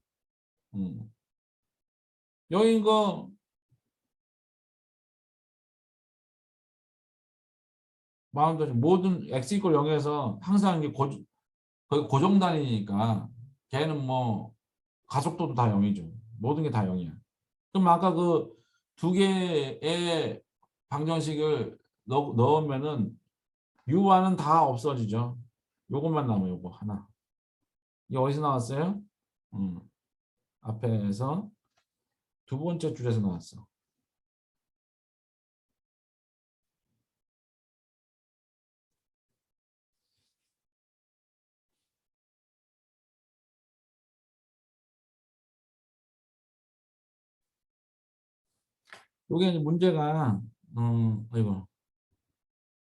0인 거 바운더리 모든 x 이퀄 0에서 항상 이게 거의 고정 단위니까 걔는 뭐 가속도도 다 0이죠. 모든 게 다 0이야. 그럼 아까 그 두 개의 방정식을 넣으면은 U와는 다 없어지죠. 요것만 남아요. 요거 하나. 이게 어디서 나왔어요? 앞에서 두 번째 줄에서 나왔어. 요게 이제 문제가 이거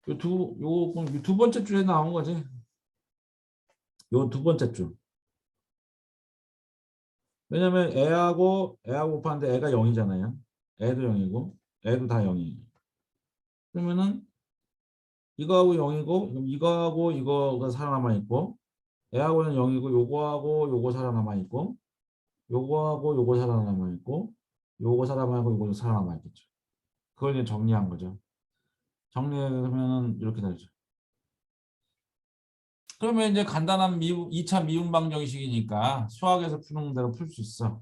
요두 번째 줄에 나온 거지. 요 두 번째 줄. 왜냐면 애하고 곱하는데 애가 0이잖아요. 애도 0이고 애도 다 0이에요. 그러면은 이거하고 0이고 이거하고 이거가 살아남아 있고 애하고는 0이고 요거하고 요거 살아남아 있고 요거하고 요거 살아남아 있고 요거 살아남아 있고 요거 살아남아 있겠죠. 그걸 이제 정리한 거죠. 정리하면은 이렇게 되죠. 그러면 이제 간단한 2차 미분 방정식이니까 수학에서 푸는 대로 풀 수 있어.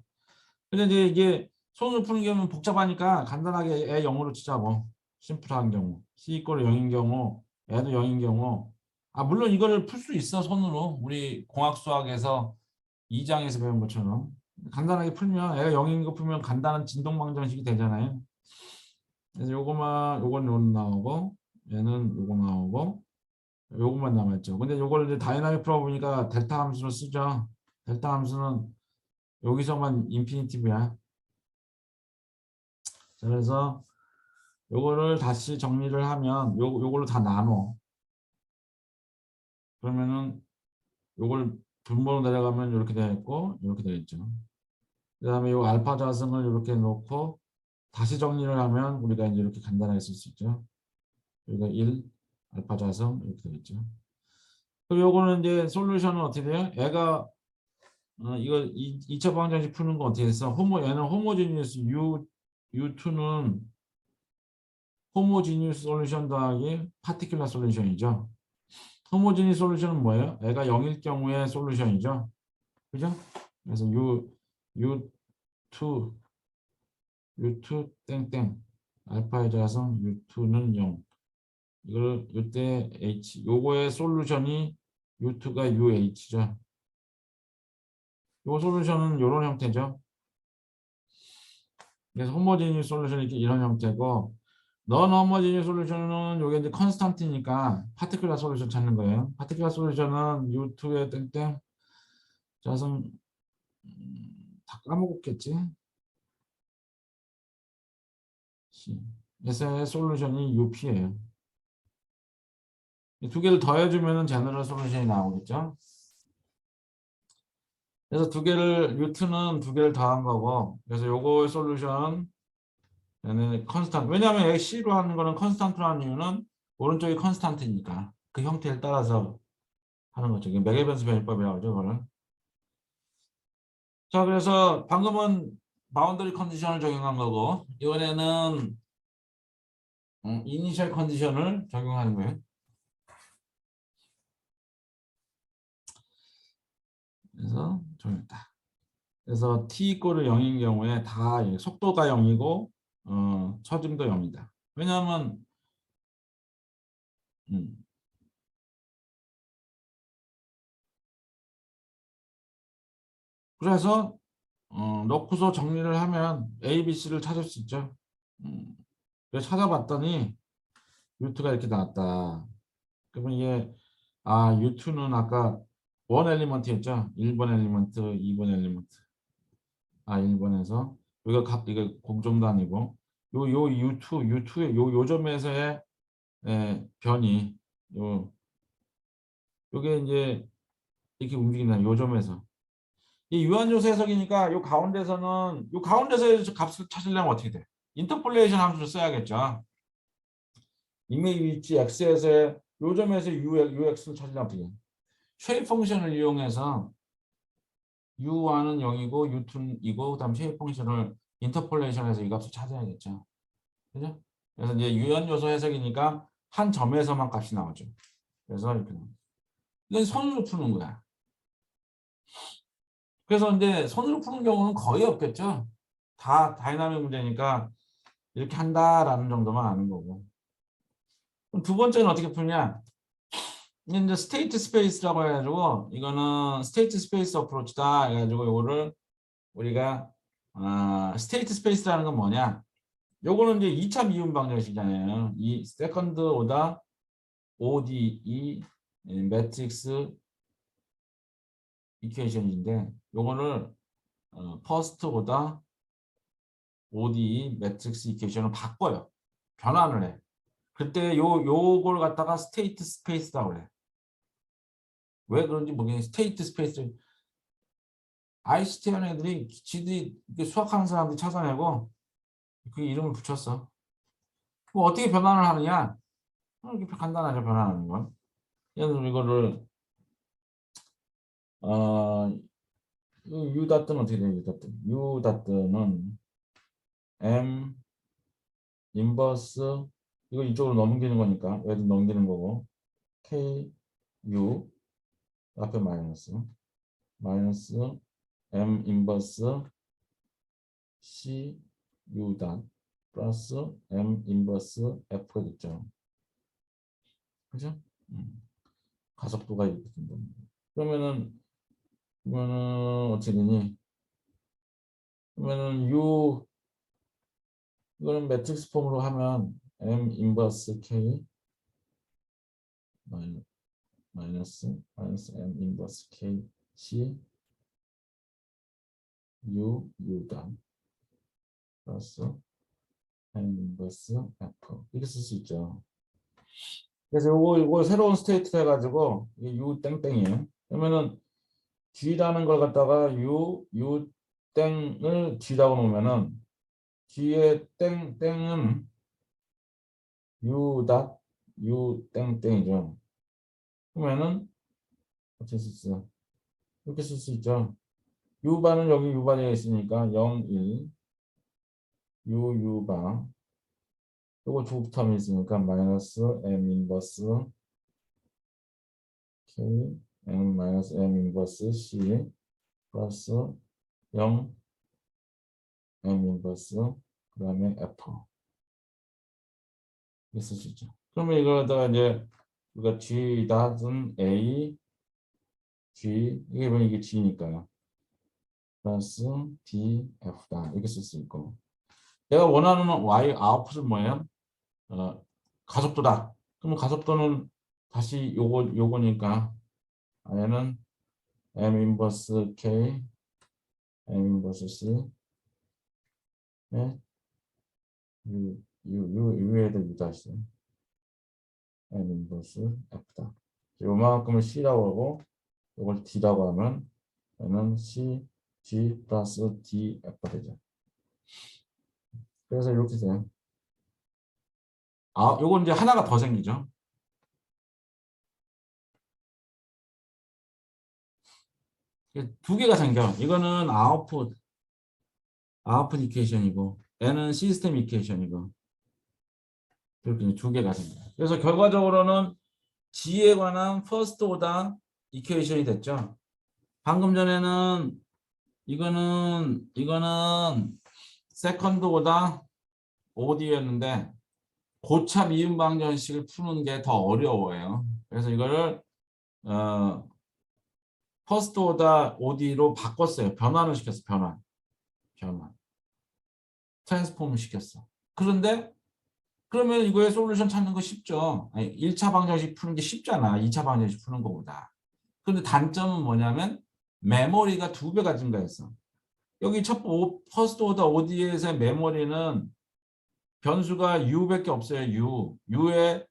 근데 이제 이게 손으로 푸는 경우는 복잡하니까 간단하게 애 0으로 치자고. 심플한 경우. C 이퀄 0인 경우, 애도 0인 경우. 물론 이거를 풀 수 있어, 손으로. 우리 공학 수학에서 2장에서 배운 것처럼. 간단하게 풀면, 애가 0인 거 풀면 간단한 진동 방정식이 되잖아요. 그래서 요건 나오고, 얘는 요거 나오고, 요것만 남았죠. 근데 요걸 이제 다이나믹 풀어보니까 델타 함수를 쓰죠. 델타 함수는 여기서만 인피니티브야. 자, 그래서 요거를 다시 정리를 하면 요걸로 다 나눠. 그러면은 요걸 분모로 내려가면 이렇게 되어 있고 이렇게 되어 있죠. 그다음에 요 알파 자승을 이렇게 놓고 다시 정리를 하면 우리가 이제 이렇게 간단하게 쓸 수 있죠. 여기가 1 알파 자승 이렇게 되어 있죠. 그리고 요거는 이제 솔루션은 어떻게 돼요? 애가 이거 2차 방정식 푸는 거 어떻게 했어? 얘는 호모지니어스 U2는 호모지니어스 솔루션 더하기 파티큘러 솔루션이죠. 호모지니 솔루션은 뭐예요? 애가 0일 경우의 솔루션이죠. 그죠? 그래서 U2 땡땡 알파의 자성 U2는 0. 이걸 이때 H 요거의 솔루션이 U2가 UH죠. 요 솔루션은 이런 형태죠. 그래서 호모지니스 솔루션이 이렇게 이런 형태고 넌 호모지니스 솔루션은 요게 이제 컨스탄트니까 파티큘라 솔루션 찾는 거예요. 파티큘라 솔루션은 U2의 땡땡 자성 다 까먹었겠지. S의 솔루션이 UP예요. 이 두 개를 더해주면 제너럴 솔루션이 나오겠죠. 그래서 두 개를 U2는 두 개를 더한 거고 그래서 요거의 솔루션 얘는 컨스탄트. 왜냐하면 C로 하는 거는 컨스탄트로 하는 이유는 오른쪽이 컨스탄트니까 그 형태를 따라서 하는 거죠. 이게 맥에벤스 변이법이라고 하죠. 그거를. 자, 그래서 방금은 바운더리 컨디션을 적용한 거고 이번에는 이니셜 컨디션을 적용하는 거예요. 그래서 적용했다. 그래서 t 이꼬르 0인 경우에 다 속도가 0이고 처짐도 0이다. 왜냐하면 그래서 넣고서 정리를 하면 A, B, C를 찾을 수 있죠. 그래서 찾아봤더니 U2가 이렇게 나왔다. 그러면 이게 U2는 아까 원 엘리먼트였죠. 1번 엘리먼트, 2번 엘리먼트. 1번에서 이거 공정도 아니고 요 U2의 요 점에서의 변이 요게 이제 이렇게 움직이는 요 점에서 이 유한요소 해석이니까 요 가운데서는 요 가운데서 값을 찾으려면 어떻게 돼? 인터폴레이션 함수를 써야겠죠. 이메일 위치 x에서의 요 점에서 UX를 찾으려면 어떻게 돼? 쉐입 펑션을 이용해서 U1은 0이고 U2는 2고 그다음 쉐입 펑션을 인터폴레이션해서 이 값을 찾아야겠죠. 그죠? 그래서 이제 유한요소 해석이니까 한 점에서만 값이 나오죠. 그래서 이렇게 나옵니다. 이건 손으로 푸는 거야. 그래서 이제 손으로 푸는 경우는 거의 없겠죠. 다 다이나믹 문제니까 이렇게 한다라는 정도만 아는 거고. 그럼 두 번째는 어떻게 푸냐? 이제 스테이트 스페이스라고 해가지고 이거는 스테이트 스페이스 어프로치다 해가지고 이거를 우리가 스테이트 스페이스라는 건 뭐냐? 요거는 이제 2차 미분 방정식이잖아요. 이 세컨드 오더 ODE 매트릭스 이퀘이션인데 요거를 퍼스트 오더 ODE 매트릭스 이퀘이션을 바꿔요. 변환을 해. 그때 요걸 갖다가 스테이트 스페이스라고 그래. 왜 그런지 모르겠는데 스테이트 스페이스 아인슈타인 애들이 지들이 수학하는 사람들이 찾아내고 그 이름을 붙였어. 그럼 어떻게 변환을 하느냐? 이렇게 간단하게 변환하는 건. 예를 들어 이거를 U 다트는 어떻게 돼요? U 다트는 M 인버스 이거 이쪽으로 넘기는 거니까 얘도 넘기는 거고 K U 앞에 마이너스 M 인버스 C U 닷 플러스 M 인버스 F가 됐죠. 그죠? 가속도가 이렇게 된다. 그러면은 어떻게 되니? 그러면은 U 이거는 매트릭스 폼으로 하면 M 인버스 K 마이너스 M 인버스 K C U 닷 플러스 M 인버스 F 이렇게 쓸 수 있죠. 그래서 요거 새로운 스테이트 해가지고 이게 U 땡땡이에요. 그러면은 G라는 걸 갖다가 U 땡을 G라고 놓으면은 G의 땡땡은 U 닷 U 땡땡이죠. 그러면은 어떻게 쓸 수 있어? 이렇게 쓸 수 있죠. U바는 여기 U바에 있으니까 0, 1 U바 요거 두 텀이 있으니까 마이너스 M 인버스 K M 마이너스 M 인버스 C 플러스 0 M 인버스 그 다음에 F 이렇게 쓸 수 있죠. 그러면 이거다가 이제 우리가 G 닷은 A G 이게 보면 이게 G니까요. 플러스 D F다 이렇게 쓸 수 있고 내가 원하는 Y 아웃풋은 뭐예요? 가속도다. 그러면 가속도는 다시 요거니까 얘는 M 인버스 K M 인버스 C 네? U에다 U 다시 M 인버스 F다. 요만큼을 C라고 하고 이걸 D라고 하면 얘는 C G 플러스 D F가 되죠. 그래서 이렇게 돼요. 요건 이제 하나가 더 생기죠. 두 개가 생겨. 이거는 아웃풋 이퀘이션이고 얘는 시스템 이퀘이션이고 이렇게 두 개가 생겨요. 그래서 결과적으로는 G에 관한 퍼스트 오더 이퀘이션이 됐죠. 방금 전에는 이거는 세컨드 오더 OD였는데 고차 미분 방정식을 푸는 게 더 어려워요. 그래서 이거를 퍼스트 오더 OD로 바꿨어요. 변환을 시켰어. 변환. 트랜스폼을 시켰어. 그런데 그러면 이거의 솔루션 찾는 거 쉽죠. 아니, 1차 방정식 푸는 게 쉽잖아. 2차 방정식 푸는 것보다. 근데 단점은 뭐냐면 메모리가 2배가 증가했어. 여기 퍼스트 오더 OD에서의 메모리는 변수가 U밖에 없어요. U에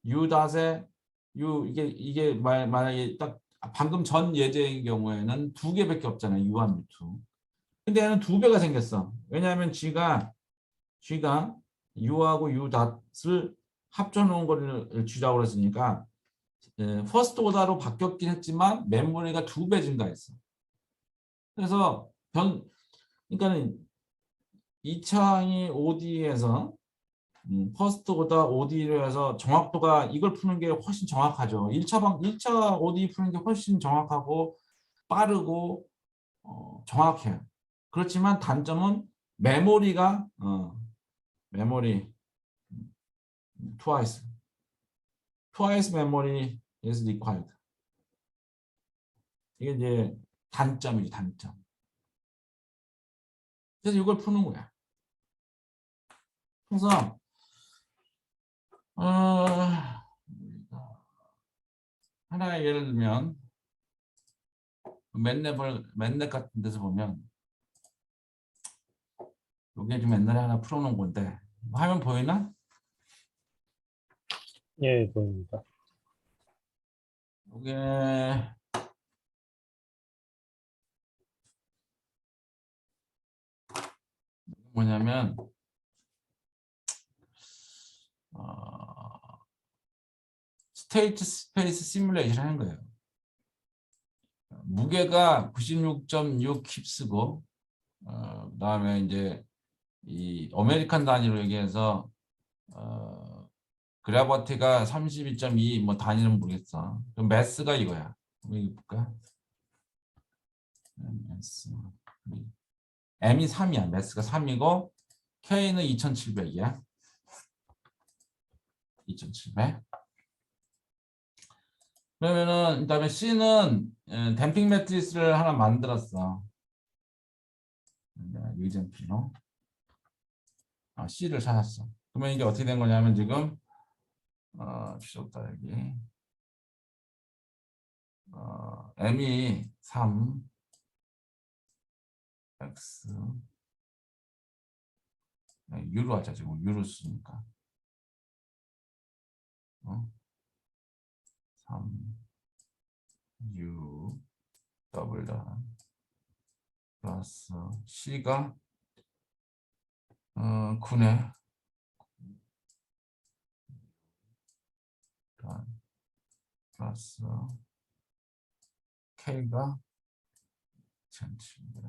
U 닷에 U 이게 만약에 딱 방금 전 예제인 경우에는 2개밖에 없잖아요. U와 U2. 근데 얘는 2배가 생겼어. 왜냐하면 G가 U하고 U 닷을 합쳐놓은 거를 G라고 그랬으니까 퍼스트 오더로 바뀌었긴 했지만 메모리가 2배 증가했어. 그래서 그러니까는 2차항이 OD에서 퍼스트 오더 OD로 해서 정확도가 이걸 푸는 게 훨씬 정확하죠. 1차 OD 푸는 게 훨씬 정확하고 빠르고 정확해요. 그렇지만 단점은 메모리가 메모리 twice memory is required. 이게 이제 단점이지 단점. 그래서 이걸 푸는 거야. 그래서 하나의 예를 들면 맨랩 같은 데서 보면 이게 좀 옛날에 하나 풀어놓은 건데 화면 보이나? 예, 보입니다. 이게 뭐냐면 스테이트 스페이스 시뮬레이션 하는 거예요. 무게가 96.6 킵스고 그다음에 이제 이 아메리칸 단위로 얘기해서 그래버티가 32.2 뭐 단위는 모르겠어. 그럼 매스가 이거야. 여기 볼까? 매스. M이 3이야. 매스가 3이고 K는 2700이야. 2700. 그러면은 그다음에 C는 댐핑 매트리스를 하나 만들었어. 유젠필로 C를 찾았어. 그러면 이게 어떻게 된 거냐면 지금 주셨다 여기 M이 3 X U로 하자 지금 U로 쓰니까 3 U 더블 다 플러스 C가 9네 플러스 K가 1700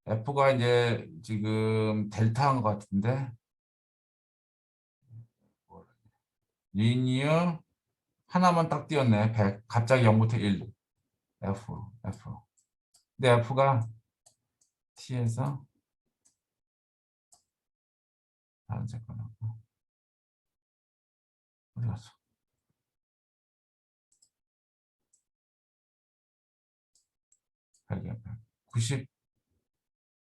F가 이제 지금 델타인 것 같은데 리니어 하나만 딱 띄었네. 100. 갑자기 0부터 1. F. 근데 F가 T에서 다른 색깔하고 어디 갔어? 100이야. 100. 90,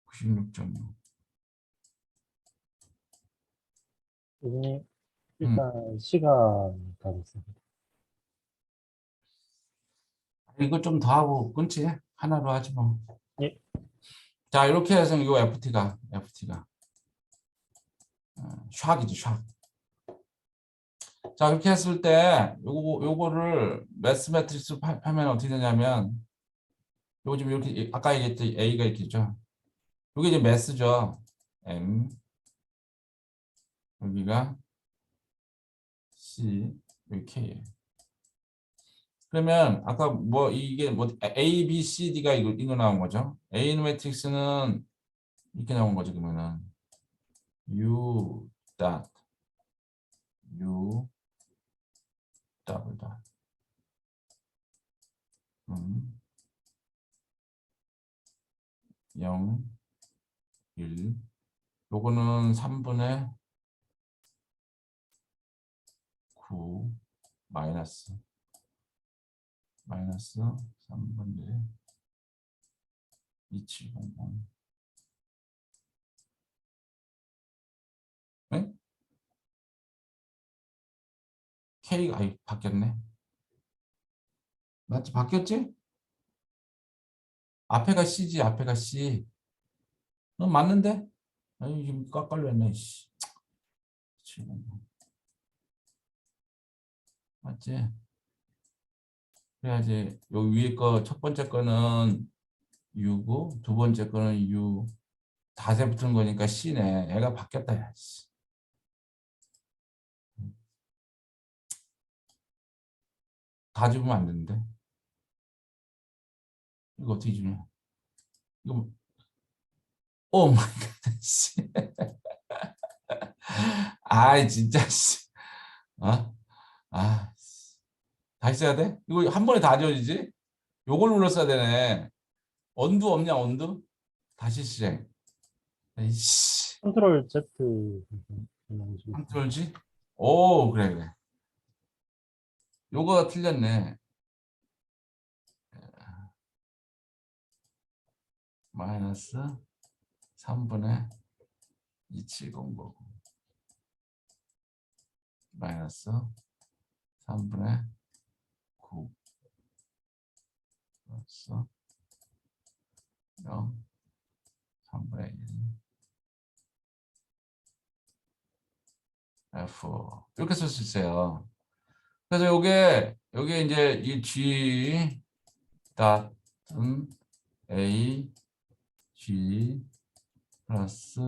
96.6. 교수님, 일단 시간 다 됐습니다. 이거 좀 더 하고 끊지? 하나로 하지 뭐. 예. 자, 이렇게 해서 이거 FT가 샥이지, 샥. 자, 그렇게 했을 때 요거를 매스 매트릭스 하면 어떻게 되냐면 요거 지금 이렇게 아까 얘기했던 A가 이렇게 있죠. 요게 이제 매스죠. M 여기가 C 여기 K. 그러면 아까 뭐 이게 뭐 A, B, C, D가 이거 나온 거죠. A 매트릭스는 이렇게 나온 거죠. 그러면은 U 닷 U 더블 닷 0 1 요거는 3분의 9 마이너스 3분의 2700. 네? K가 바뀌었네. 맞지? 바뀌었지? 앞에가 C지, 앞에가 C. 맞는데? 아니, 지금 깎아렸네, 씨. 700. 맞지? 그래야지. 요 위에 거, 첫 번째 거는 U고, 두 번째 거는 U. 다세 붙은 거니까 C네. 애가 바뀌었다, 야, 씨. 다 주면 안 되는데. 이거 어떻게 주냐? 이거, 오 마이 갓, 씨. 아이, 진짜, 씨. 어? 아, 다시 써야 돼? 이거 한 번에 다 지워지지? 요걸 눌렀어야 되네. 언두 없냐, 언두? 다시 시작. 에이씨. 컨트롤 Z 눌러주시겠어요? 컨트롤 G? 오, 그래, 그래. 요거가 틀렸네. 마이너스 3분의 2700. 마이너스 3분의 9. 플러스 0. 3분의 1. F. 이렇게 쓸 수 있어요. 그래서 요게 이제 이 G 닷은 A G 플러스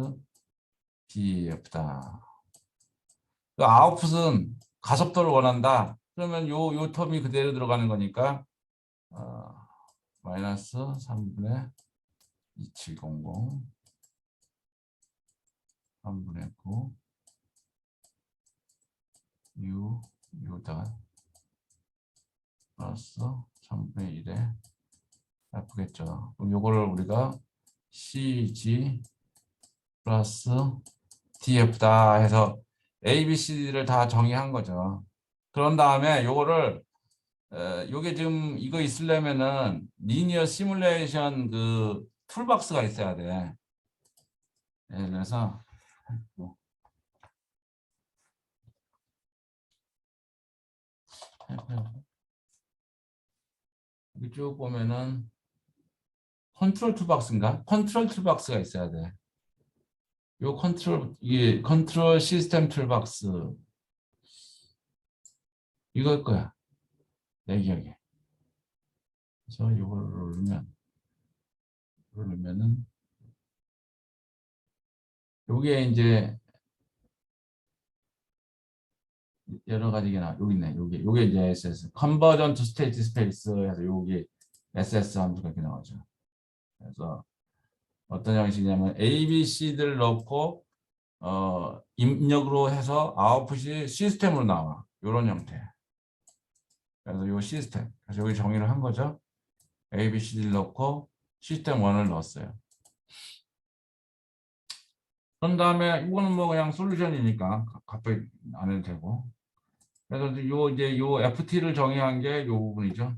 BF다. 그 아웃풋은 가속도를 원한다. 그러면 요 텀이 그대로 들어가는 거니까 마이너스 3분의 2700 3분의 9 U 다 플러스 3분의 1에 F겠죠. 그럼 요거를 우리가 CG 플러스 DF다 해서 A, B, C를 다 정의한 거죠. 그런 다음에 요거를 요게 지금 이거 있으려면은 리니어 시뮬레이션 그 툴박스가 있어야 돼. 예를 들어서 여기 쭉 보면은 컨트롤 툴박스인가? 컨트롤 툴박스가 있어야 돼. 요 이게 컨트롤 시스템 툴박스 이걸 거야. 내 기억에. 그래서 이걸 누르면은 요게 이제 여러 가지가 나. 여기 있네. 요게 이제 SS 컨버전 투 스테이트 스페이스 해서 요게 SS 함수가 이렇게 나오죠. 그래서 어떤 형식이냐면 A, B, C들 넣고 입력으로 해서 아웃풋이 시스템으로 나와. 이런 형태. 그래서 요 시스템. 그래서 여기 정의를 한 거죠. A, B, C, D를 넣고 시스템 1을 넣었어요. 그런 다음에 이거는 뭐 그냥 솔루션이니까 갑자기 안 해도 되고. 그래서 요 FT를 정의한 게 요 부분이죠.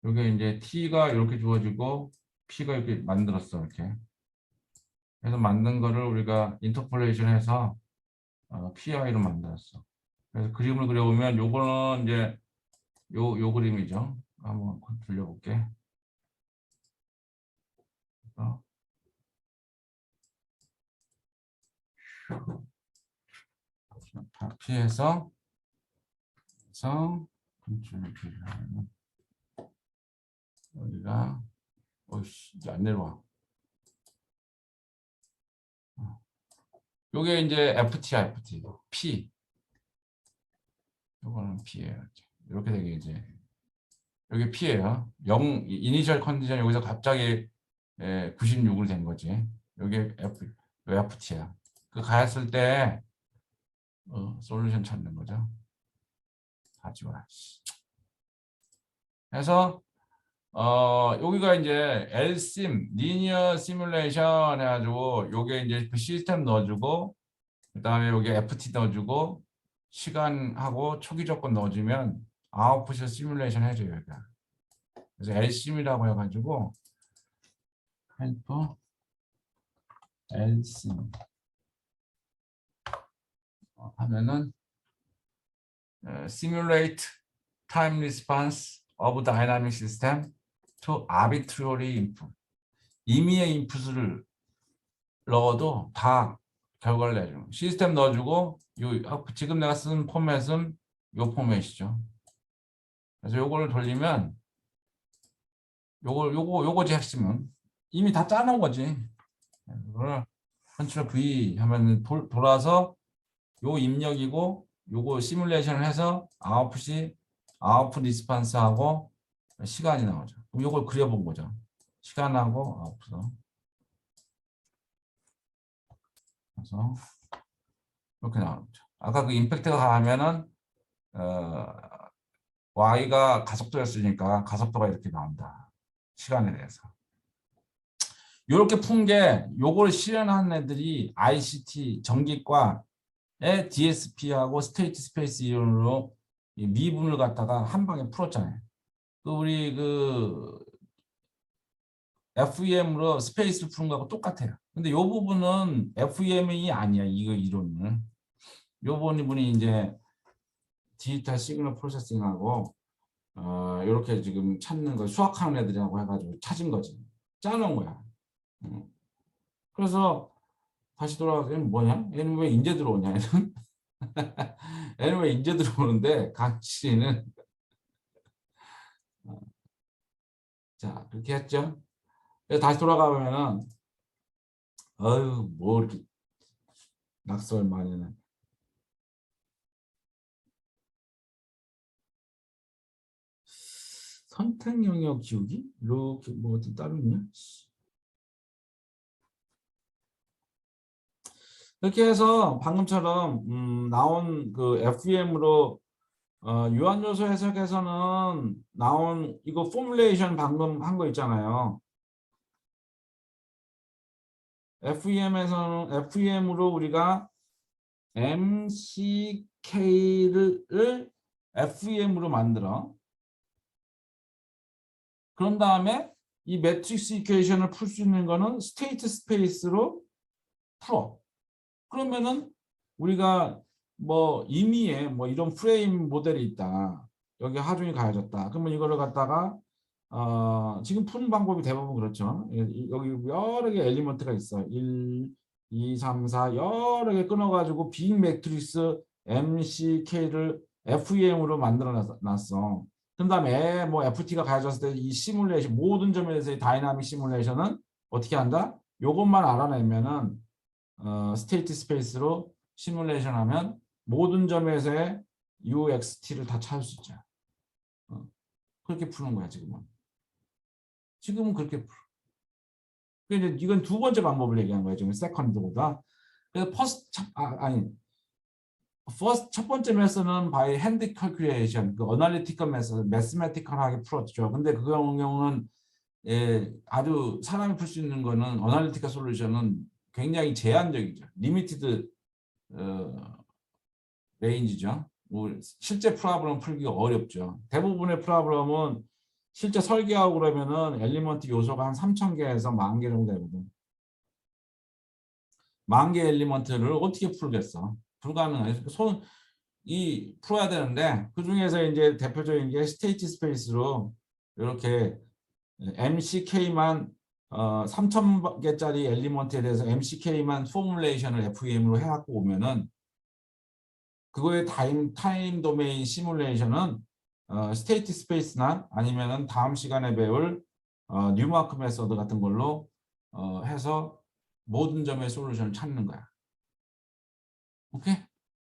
요게 이제 T가 이렇게 주어지고 P가 이렇게 만들었어. 이렇게. 그래서 만든 거를 우리가 인터폴레이션 해서 PI로 만들었어. 그래서 그림을 그려보면 요거는 이제 요 그림이죠. 한번 돌려볼게. 다 피해서 컨트롤 P를 여기가 어이씨 이제 안 내려와. 요게 이제 FT야 FT P. 요거는 P예요. 이렇게 되게 여기 P예요. 0 이니셜 컨디션 여기서 갑자기 96을 된 거지. 여기 FT야. 그 가했을 때 솔루션 찾는 거죠. 하지 마. 그래서 여기가 이제 LSIM, 리니어 시뮬레이션 해가지고 요게 이제 그 시스템 넣어주고 그다음에 여기 FT 넣어주고 시간하고 초기 조건 넣어주면 아웃풋 시뮬레이션 해줘요. 여기가. 그래서 LSIM이라고 해가지고 헬퍼 LSIM 하면은 simulate time response of dynamic system to arbitrary input. 임의의 인풋을 넣어도 다 결과를 내줘. 시스템 넣어주고 지금 내가 쓴 포맷은 요 포맷이죠. 그래서 요거를 돌리면 요거지 핵심은 이미 다 짜놓은 거지. 이거를 컨트롤 V 하면 돌아서 요 입력이고 요거 시뮬레이션을 해서 아웃풋 리스판스하고 시간이 나오죠. 그럼 요걸 그려본 거죠. 시간하고 아웃풋. 그래서 이렇게 나오죠. 아까 그 임팩트가 가면은 Y가 가속도였으니까 가속도가 이렇게 나온다. 시간에 대해서. 이렇게 푼 게 요걸 실현한 애들이 ICT 전기과의 DSP하고 스테이트 스페이스 이론으로 미분을 갖다가 한 방에 풀었잖아요. 우리 FEM으로 스페이스를 푸는 거하고 똑같아요. 근데 이 부분은 FEM이 아니야. 이거 이론은. 이 부분이 이제 디지털 시그널 프로세싱하고 이렇게 지금 찾는 거 수학하는 애들이라고 해가지고 찾은 거지. 짜놓은 거야. 그래서 다시 돌아가서 얘는 뭐냐? 얘는 왜 인제 들어오냐? 얘는 얘는 왜 인제 들어오는데 강치는 자 그렇게 했죠. 그래서 다시 돌아가면은 어휴 뭐 이렇게 낙설 많이는 선택 영역 기울기 이렇게 뭐 어떤 따로 있냐? 이렇게 해서 방금처럼 나온 그 FEM으로 유한요소 해석에서는 나온 이거 포뮬레이션 방금 한 거 있잖아요. FEM으로 우리가 MCK를 FEM으로 만들어. 그런 다음에 이 매트릭스 이퀘이션을 풀 수 있는 거는 스테이트 스페이스로 풀어. 그러면은 우리가 뭐 임의의 뭐 이런 프레임 모델이 있다. 여기 하중이 가해졌다. 그러면 이거를 갖다가 지금 푸는 방법이 대부분 그렇죠. 여기 여러 개 엘리먼트가 있어. 1, 2, 3, 4 여러 개 끊어가지고 빅 매트리스 MCK를 FEM으로 만들어 놨어. 그 다음에 뭐 FT가 가해졌을 때 이 시뮬레이션 모든 점에서의 다이나믹 시뮬레이션은 어떻게 한다? 요것만 알아내면은 스테이트 스페이스로 시뮬레이션 하면 모든 점에서의 UXT를 다 찾을 수 있죠. 그렇게 푸는 거야 지금은. 지금은 그렇게 풀어. 근데 이건 두 번째 방법을 얘기한 거야 지금 세컨드보다. 그래서 첫 번째 메서는 by hand calculation, 그 analytical method, mathematical하게 풀었죠. 근데 그 경우는 아주 사람이 풀 수 있는 거는 analytical solution은 굉장히 제한적이죠. limited 레인지죠. 실제 프로블럼 풀기가 어렵죠. 대부분의 프로블럼은 실제 설계하고 그러면은 엘리먼트 요소가 한 3,000개에서 10,000개 정도 되거든. 10,000개 엘리먼트를 어떻게 풀겠어? 불가능해. 풀어야 되는데 그 중에서 이제 대표적인 게 스테이트 스페이스로 이렇게 MCK만 3,000개짜리 엘리먼트에 대해서 MCK만 포뮬레이션을 FEM으로 해갖고 오면은 그거의 타임 도메인 시뮬레이션은 스테이트 스페이스나 아니면은 다음 시간에 배울 뉴마크 메서드 같은 걸로 해서 모든 점의 솔루션을 찾는 거야. 오케이?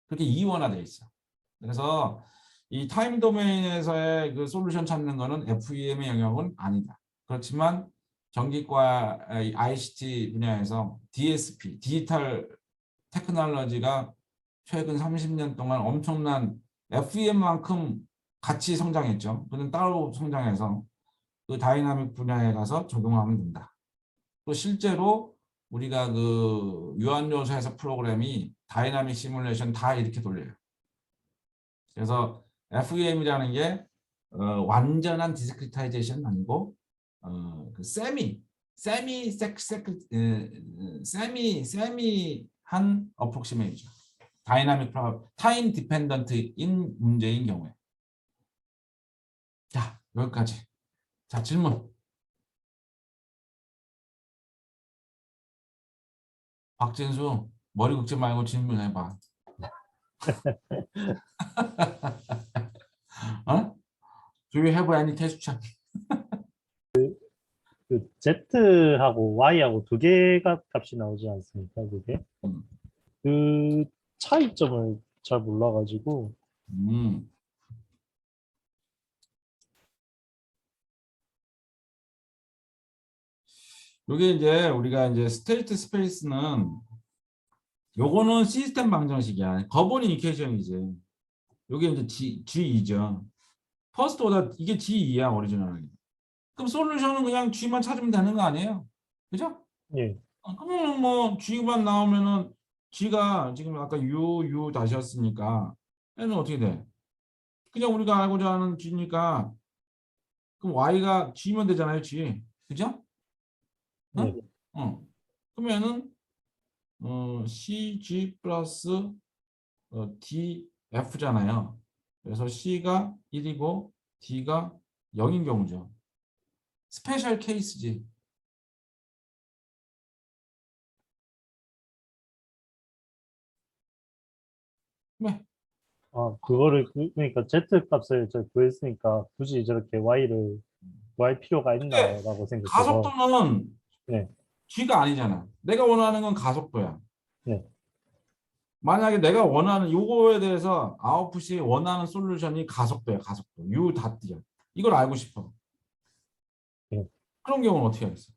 그렇게 이원화되어 있어. 그래서 이 타임 도메인에서의 그 솔루션 찾는 거는 FEM의 영역은 아니다. 그렇지만 전기과 ICT 분야에서 DSP, 디지털 테크놀로지가 최근 30년 동안 엄청난 FEM만큼 같이 성장했죠. 그는 따로 성장해서 그 다이나믹 분야에 가서 적용하면 된다. 또 실제로 우리가 그 유한요소 해석 프로그램이 다이나믹 시뮬레이션 다 이렇게 돌려요. 그래서 FEM이라는 게 완전한 디스크리타이제이션 아니고 그 세미한 어프록시메이션. 다이나믹 프로그램, 타임 디펜던트인 문제인 경우에. 자, 여기까지. 자, 질문. 박진수, 머리 긁지 말고 질문해봐. 어? Do you have any question? 그 Z하고 Y하고 두 개가 값이 나오지 않습니까? 그게? 음. 그 차이점을 잘 몰라가지고. 음. 요게 이제 우리가 이제 스테이트 스페이스는 요거는 시스템 방정식이야. 거본 이퀘이션이지. 요게 이제 G2죠. 퍼스트 오더 이게 G2야, 오리지널이. 그럼 솔루션은 그냥 G만 찾으면 되는 거 아니에요? 그죠? 예, 그러면 뭐 G만 나오면은 G가 지금 아까 U 다시였으니까 얘는 어떻게 돼? 그냥 우리가 알고자 하는 G니까 그럼 Y가 G면 되잖아요, G. 그죠? 예, 응? 그러면은 CG 플러스 DF잖아요. 그래서 C가 1이고 D가 0인 경우죠. 스페셜 케이스지. 네. 그거를 그러니까 Z 값을 저 구했으니까 굳이 저렇게 Y를 구할 필요가 근데 있나라고 생각해서. 가속도는 네, G가 아니잖아. 내가 원하는 건 가속도야. 네, 만약에 내가 원하는 요거에 대해서 아웃풋이 원하는 솔루션이 가속도야, 가속도. U 닷이야. 이걸 알고 싶어. 네, 그런 경우는 어떻게 하겠어?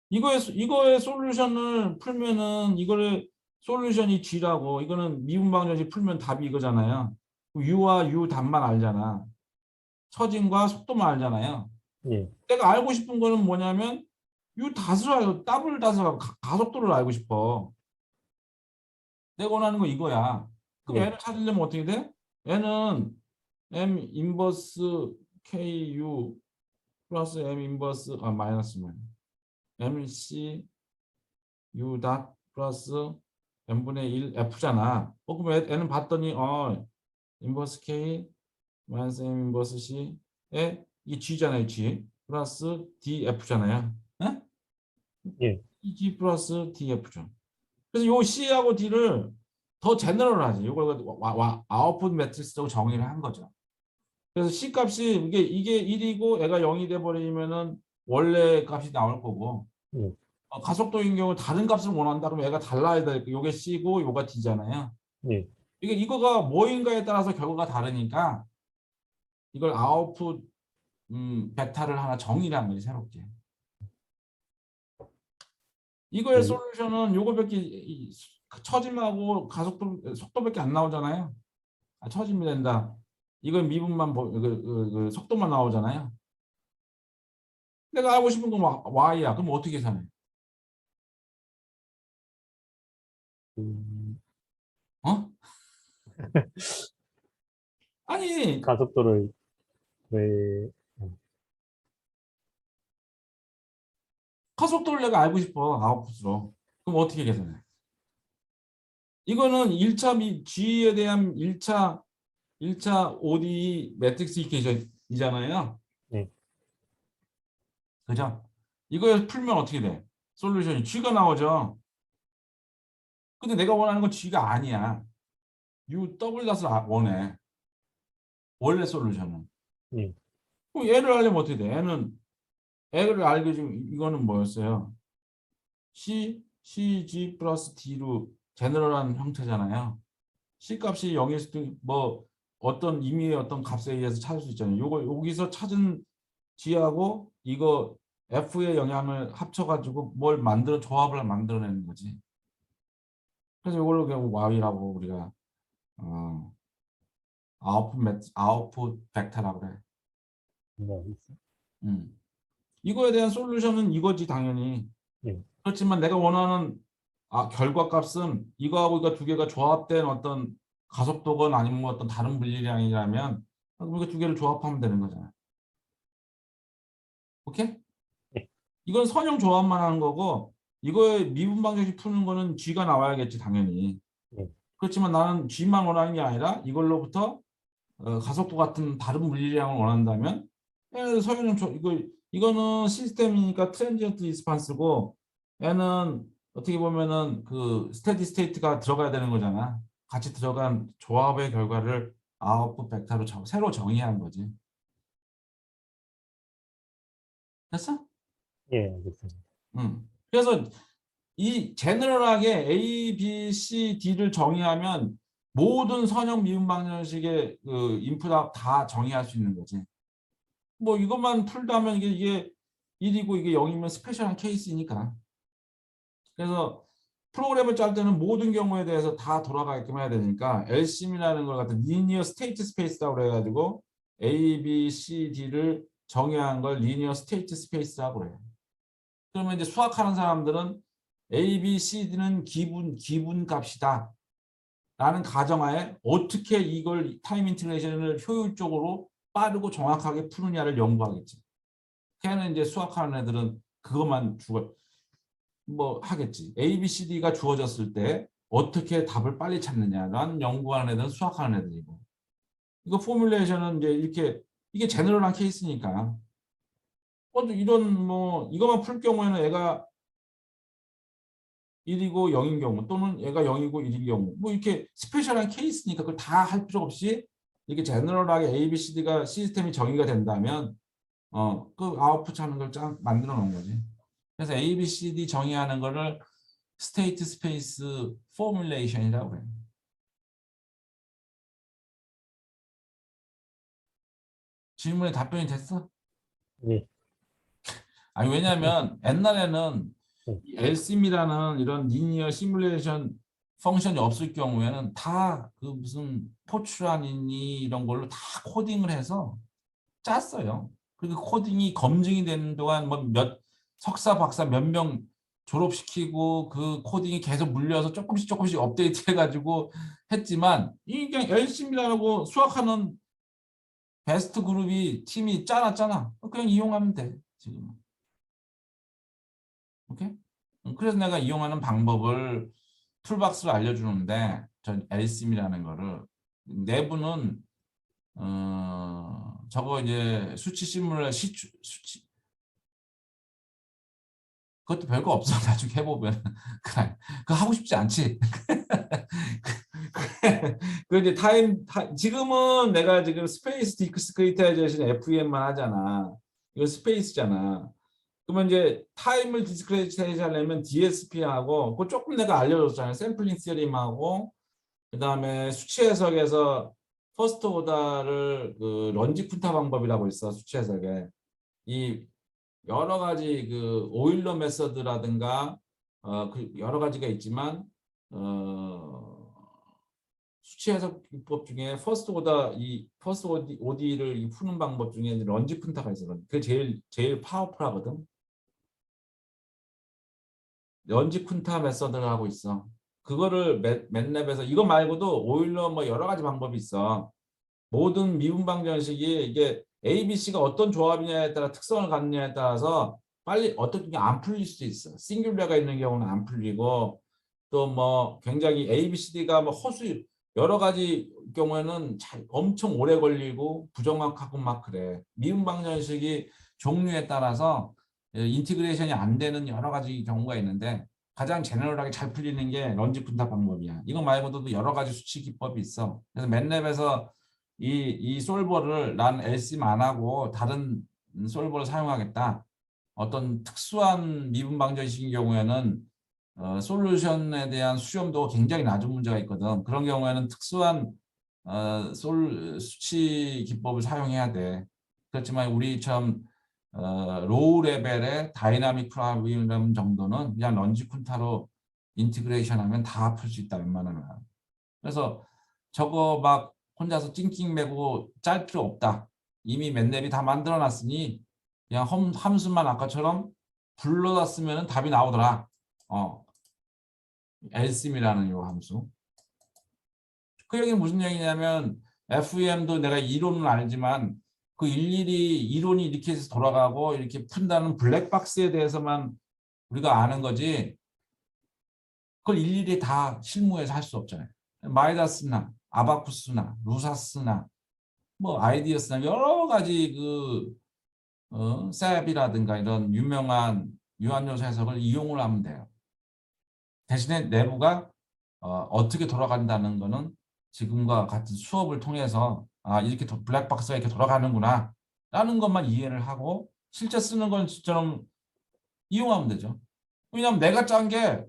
이거의 솔루션을 풀면은 이거를 솔루션이 G라고 이거는 미분 방정식 풀면 답이 이거잖아요. U와 U 답만 알잖아. 처짐과 속도만 알잖아요. 예, 내가 알고 싶은 거는 뭐냐면 U 닷을 알고 더블 닷을 알고 가속도를 알고 싶어. 내가 원하는 거 이거야. 그럼 예, 얘를 찾으려면 어떻게 돼? 얘는 M 인버스 KU 플러스 M 인버스 마이너스면 MC U 닷 플러스 n분의 1 F잖아. 그럼 얘는 봤더니 인버스 K 마이너스 M 인버스 C에 이 G잖아요. G 플러스 DF잖아요. 에? 예, G 플러스 DF죠. 그래서 요 C하고 D를 더 제너럴하지. 이걸 아웃풋 매트리스라고 정의를 한 거죠. 그래서 C 값이 이게 1이고 얘가 0이 돼 버리면은 원래 값이 나올 거고 예, 가속도인 경우 다른 값을 원한다 그러면 얘가 달라야 될 거. 요게 C고 요가 D잖아요. 예, 이거가 뭐인가에 따라서 결과가 다르니까 이걸 아웃풋 베타를 하나 정의를 한 거지 새롭게. 이거의 예, 솔루션은 요거밖에 처짐하고 가속도 속도밖에 안 나오잖아요. 처짐이 된다. 이건 미분만 그 속도만 나오잖아요. 내가 알고 싶은 건 y야. 그럼 어떻게 계산해? 음, 어? 아니 가속도를 왜 가속도를 내가 알고 싶어. 아웃풋으로. 그럼 어떻게 계산해? 이거는 1차 G에 대한 1차 ODE 매트릭스 이퀘이션이잖아요. 네, 그죠? 이걸 풀면 어떻게 돼? 솔루션이 G가 나오죠. 근데 내가 원하는 건 G가 아니야. U 더블 닷을 원해. 원래 솔루션은. 네, 그럼 얘를 알려면 어떻게 돼? 애를 알게 지금 이거는 뭐였어요? CG 플러스 D로 제너럴한 형태잖아요. C 값이 0일 수도 뭐 어떤 임의의 어떤 값에 의해서 찾을 수 있잖아요. 요거 여기서 찾은 G하고 이거 F의 영향을 합쳐가지고 뭘 조합을 만들어내는 거지. 그래서 이걸로 결국 Y라고 우리가 어, 아웃풋 벡터라고 그래. 뭐 있어? 음. 이거에 대한 솔루션은 이거지 당연히. 네, 그렇지만 내가 원하는 결과값은 이거하고 이거 두 개가 조합된 어떤 가속도건 아니면 뭐 어떤 다른 물리량이라면 그럼 이거 두 개를 조합하면 되는 거잖아. 오케이? 네, 이건 선형 조합만 하는 거고 이거의 미분 방정식 푸는 거는 G가 나와야겠지 당연히. 네, 그렇지만 나는 G만 원하는 게 아니라 이걸로부터 가속도 같은 다른 물리량을 원한다면 서유는 이거는 시스템이니까 트랜지언트 리스판스고 얘는 어떻게 보면은 그 스테디 스테이트가 들어가야 되는 거잖아. 같이 들어간 조합의 결과를 아웃풋 벡터로 새로 정의한 거지. 됐어? 예, 알겠습니다. 그래서 이 제너럴하게 A, B, C, D를 정의하면 모든 선형 미분 방정식의 그 인풋 다 정의할 수 있는 거지. 뭐 이것만 풀다면 이게 1이고 이게 0이면 스페셜한 케이스니까. 그래서 프로그램을 짤 때는 모든 경우에 대해서 다 돌아가게끔 해야 되니까 LCM이라는 걸 갖다 리니어 스테이트 스페이스라고 그래가지고 A, B, C, D를 정의한 걸 리니어 스테이트 스페이스라고 그래요. 그러면 이제 수학하는 사람들은 A, B, C, D는 기분 값이다. 라는 가정하에 어떻게 이걸 타임 인티그레이션을 효율적으로 빠르고 정확하게 푸느냐를 연구하겠지. 걔는 이제 수학하는 애들은 그것만 뭐 하겠지. A, B, C, D가 주어졌을 때 어떻게 답을 빨리 찾느냐라는 연구하는 애들은 수학하는 애들이고. 이거 포뮬레이션은 이제 이게 제너럴한 케이스니까. 이런 뭐 이것만 풀 경우에는 애가 1이고 0인 경우 또는 얘가 0이고 1인 경우 뭐 이렇게 스페셜한 케이스니까 그걸 다 할 필요 없이 이렇게 제너럴하게 A, B, C, D가 시스템이 정의가 된다면 그 아웃풋 하는 걸 만들어 놓은 거지. 그래서 A, B, C, D 정의하는 거를 스테이트 스페이스 포뮬레이션이라고 해요. 질문에 답변이 됐어? 예, 아니 왜냐하면 옛날에는 네, LCM이라는 이런 리니어 시뮬레이션 펑션이 없을 경우에는 다 그 무슨 포츄란이니 이런 걸로 다 코딩을 해서 짰어요. 그리고 코딩이 검증이 되는 동안 뭐 석사 박사 몇 명 졸업시키고 그 코딩이 계속 물려서 조금씩 업데이트 해가지고 했지만 이게 그냥 열심히라고 수학하는 베스트 그룹이 팀이 짜놨잖아. 그냥 이용하면 돼 지금. 오케이? 그래서 내가 이용하는 방법을 툴박스로 알려주는데 전 LCM이라는 거를 내부는 저거 이제 수치 시뮬레 수치 그것도 별거 없어. 나중에 해보면 그거 하고 싶지 않지. 그 이제 지금은 내가 지금 스페이스 디스크리타이제이션 FEM만 하잖아. 이거 스페이스잖아. 그러면 이제 타임을 디스크리타이즈 하려면 DSP하고 그 조금 내가 알려줬잖아요. 샘플링 시어림하고 그다음에 수치 해석에서 퍼스트 오더를 그 런지 쿤타 방법이라고 있어. 수치 해석에. 이 여러 가지 그 오일러 메서드라든가 그 여러 가지가 있지만 수치 해석 기법 중에 퍼스트 OD를 푸는 방법 중에 런지 쿤타가 있어. 그게 제일 파워풀하거든. 런지 쿤타 메서드를 하고 있어. 그거를 맨랩에서 이거 말고도 오일러 뭐 여러 가지 방법이 있어. 모든 미분 방정식이 이게 A, B, C가 어떤 조합이냐에 따라 특성을 갖느냐에 따라서 빨리 어떻게 안 풀릴 수도 있어. 싱귤러가 있는 경우는 안 풀리고 또 뭐 굉장히 A, B, C, D가 뭐 허수 여러 가지 경우에는 엄청 오래 걸리고 부정확하고 막 그래. 미분 방정식이 종류에 따라서 인티그레이션이 안 되는 여러 가지 경우가 있는데 가장 제너럴하게 잘 풀리는 게 런지 쿤타 방법이야. 이거 말고도 여러 가지 수치 기법이 있어. 그래서 맨랩에서 이 솔버를 난 LCM 안 하고 다른 솔버를 사용하겠다. 어떤 특수한 미분 방정식인 경우에는 솔루션에 대한 수렴도가 굉장히 낮은 문제가 있거든. 그런 경우에는 특수한 수치 기법을 사용해야 돼. 그렇지만 우리처럼 로우 레벨의 다이나믹 프로그램 정도는 그냥 런지 쿤타로 인티그레이션 하면 다 풀 수 있다 웬만하면. 그래서 저거 막 혼자서 찡찡 매고 짤 필요 없다. 이미 맨랩이 다 만들어 놨으니 그냥 함수만 아까처럼 불러다 쓰면 답이 나오더라. LCM이라는 요 함수. 그 얘기는 무슨 얘기냐면 FEM도 내가 이론은 알지만 그 일일이 이론이 이렇게 해서 돌아가고 이렇게 푼다는 블랙박스에 대해서만 우리가 아는 거지 그걸 일일이 다 실무에서 할 수 없잖아요. 마이다스나 아바쿠스나 루사스나 뭐 아이디어스나 여러 가지 셉이라든가 이런 유명한 유한요소 해석을 이용을 하면 돼요. 대신에 내부가 어떻게 돌아간다는 거는 지금과 같은 수업을 통해서 이렇게 블랙박스가 이렇게 돌아가는구나 라는 것만 이해를 하고 실제 쓰는 건 저처럼 이용하면 되죠. 왜냐하면 내가 짠 게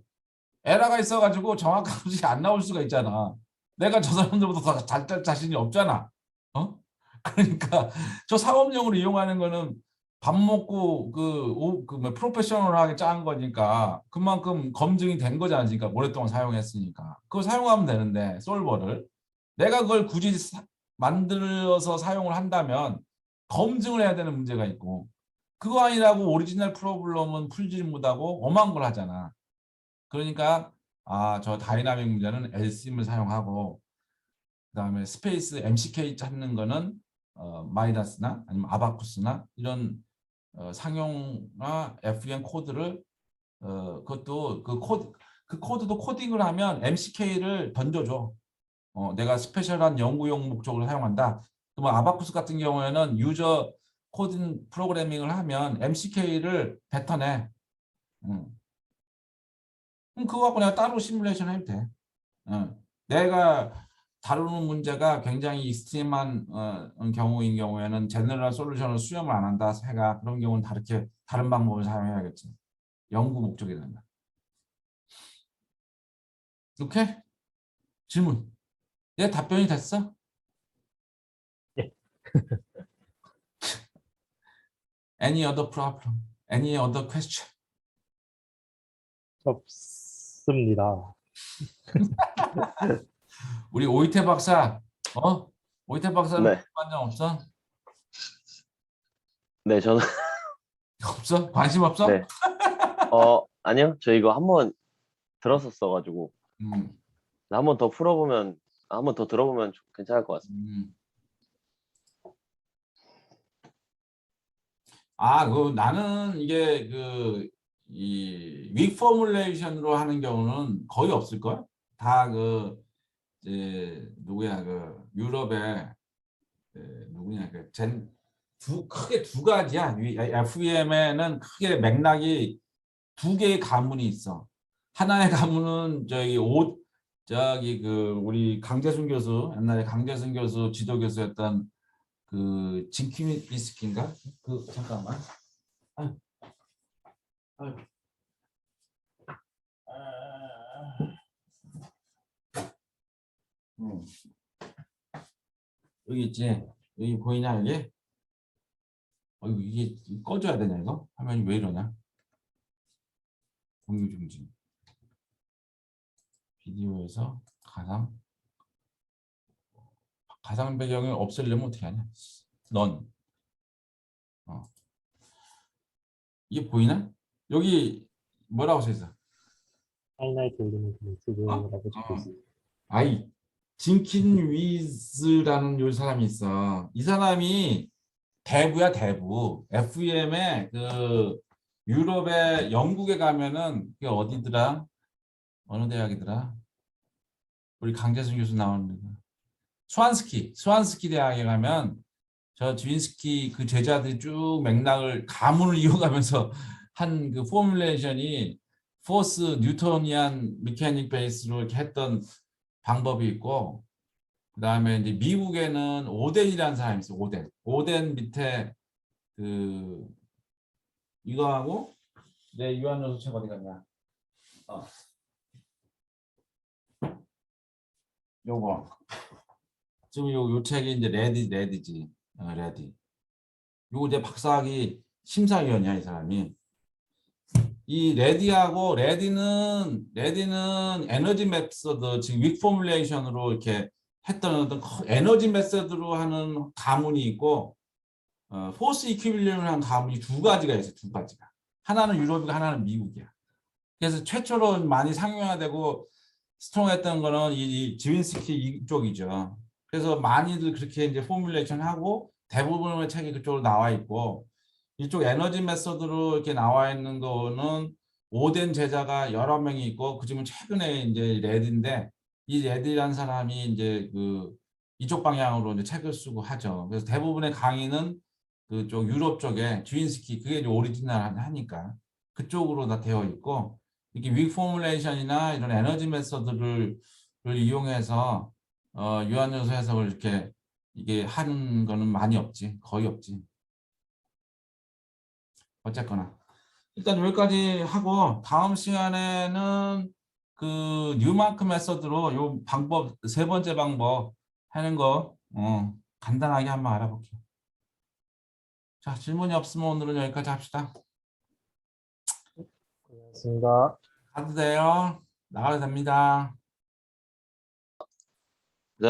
에러가 있어가지고 정확한 것이 안 나올 수가 있잖아. 내가 저 사람들보다 더 잘 자신이 없잖아. 그러니까 저 상업용으로 이용하는 거는 밥 먹고 뭐 프로페셔널하게 짠 거니까 그만큼 검증이 된 거지 않습니까? 오랫동안 사용했으니까. 그거 사용하면 되는데 솔버를 내가 그걸 굳이 만들어서 사용을 한다면 검증을 해야 되는 문제가 있고 그거 아니라고 오리지널 프로블럼은 풀지 못하고 엄한 걸 하잖아. 그러니까 저 다이나믹 문제는 LCM을 사용하고 그다음에 스페이스 MCK 찾는 거는 마이다스나 아니면 아바쿠스나 이런 상용화 FEM 코드를 그것도 그 코드도 코딩을 하면 MCK를 던져줘. 내가 스페셜한 연구용 목적으로 사용한다. 그러면 아바쿠스 같은 경우에는 유저 코딩 프로그래밍을 하면 MCK를 뱉어내. 그럼 그거 갖고 내가 따로 시뮬레이션 해도 돼. 내가 다루는 문제가 굉장히 익스트림한 경우인 경우에는 제너럴 솔루션을 수렴을 안 한다 해가 그런 경우는 다른 방법을 사용해야겠지. 연구 목적이 된다. 오케이? 질문. 내 답변이 됐어? 예. Any other problem? Any other question? 없습니다. 우리 오이태 박사, 오이태 박사는 네. 관심 없어? 네, 저는 없어? 관심 없어? 네. 아니요. 저 이거 한번 들었었어가지고 음, 한번 더 풀어보면 한번 더 들어보면 괜찮을 것 같습니다. 나는 이게 이 윅 포뮬레이션으로 하는 경우는 거의 없을 걸. 다 이제 누구야 유럽의 누구냐 크게 두 가지야. FEM에는 크게 맥락이 두 개의 가문이 있어. 하나의 가문은 우리 강재순 교수 옛날에 강재순 교수 지도 교수였던 징키미스키인가? 잠깐만. 아유, 아유. 여기 있지. 여기 보이냐 여기? 이게 꺼줘야 되냐 이거? 화면이 왜 이러냐? 공유 중지. 비디오에서 가상 배경을 없애려면 어떻게 하냐? 넌. 이게 보이나? 여기 뭐라고 써 있어? 하이라이트 올리면 유튜브라고 적혀 어. 있어요. 아이 진킨 위즈라는 요 사람이 있어. 이 사람이 대부야 대부. FEM에 그 유럽에 영국에 가면은 그게 어디더라? 어느 대학이더라? 우리 강재순 교수 나오는 데가. 스완스키 대학에 가면 저 주인스키 그 제자들이 쭉 맥락을 가문을 이어가면서 한 그 포뮬레이션이 포스 뉴토니안 메카닉 베이스로 이렇게 했던 방법이 있고, 그다음에 이제 미국에는 오덴이라는 사람이 있어. 오덴 밑에 그 이거하고 내 유한연소 책 어디 갔냐? 요거 지금 요 책이 이제 레디지. 레디. 요거 이제 박사학위 심사위원이야 이 사람이. 이 레디는 에너지 메서드 지금 윅 포뮬레이션으로 이렇게 했던 어떤 에너지 메서드로 하는 가문이 있고, 포스 이퀴빌리엄을 하는 가문이 두 가지가 있어요. 두 가지가. 하나는 유럽이고 하나는 미국이야. 그래서 최초로 많이 상용화되고 스트롱했던 거는 이 지윈스키 이쪽이죠. 그래서 많이들 그렇게 이제 포뮬레이션 하고 대부분의 책이 그쪽으로 나와 있고, 이쪽 에너지 메서드로 이렇게 나와 있는 거는 오덴 제자가 여러 명이 있고, 그중에 최근에 이제 레드인데, 이 레드라는 사람이 이제 그 이쪽 방향으로 이제 책을 쓰고 하죠. 그래서 대부분의 강의는 그쪽 유럽 쪽에 주인스키 그게 이제 오리지널 하니까 그쪽으로 다 되어 있고, 이렇게 윅 포뮬레이션이나 이런 에너지 메서드를 이용해서 유한요소 해석을 이렇게 이게 하는 거는 많이 없지, 거의 없지. 어쨌거나 일단 여기까지 하고 다음 시간에는 그 뉴마크 메서드로 요 방법 세 번째 방법 하는 거 간단하게 한번 알아볼게요. 자, 질문이 없으면 오늘은 여기까지 합시다. 고맙습니다. 가도 돼요. 나가도 됩니다.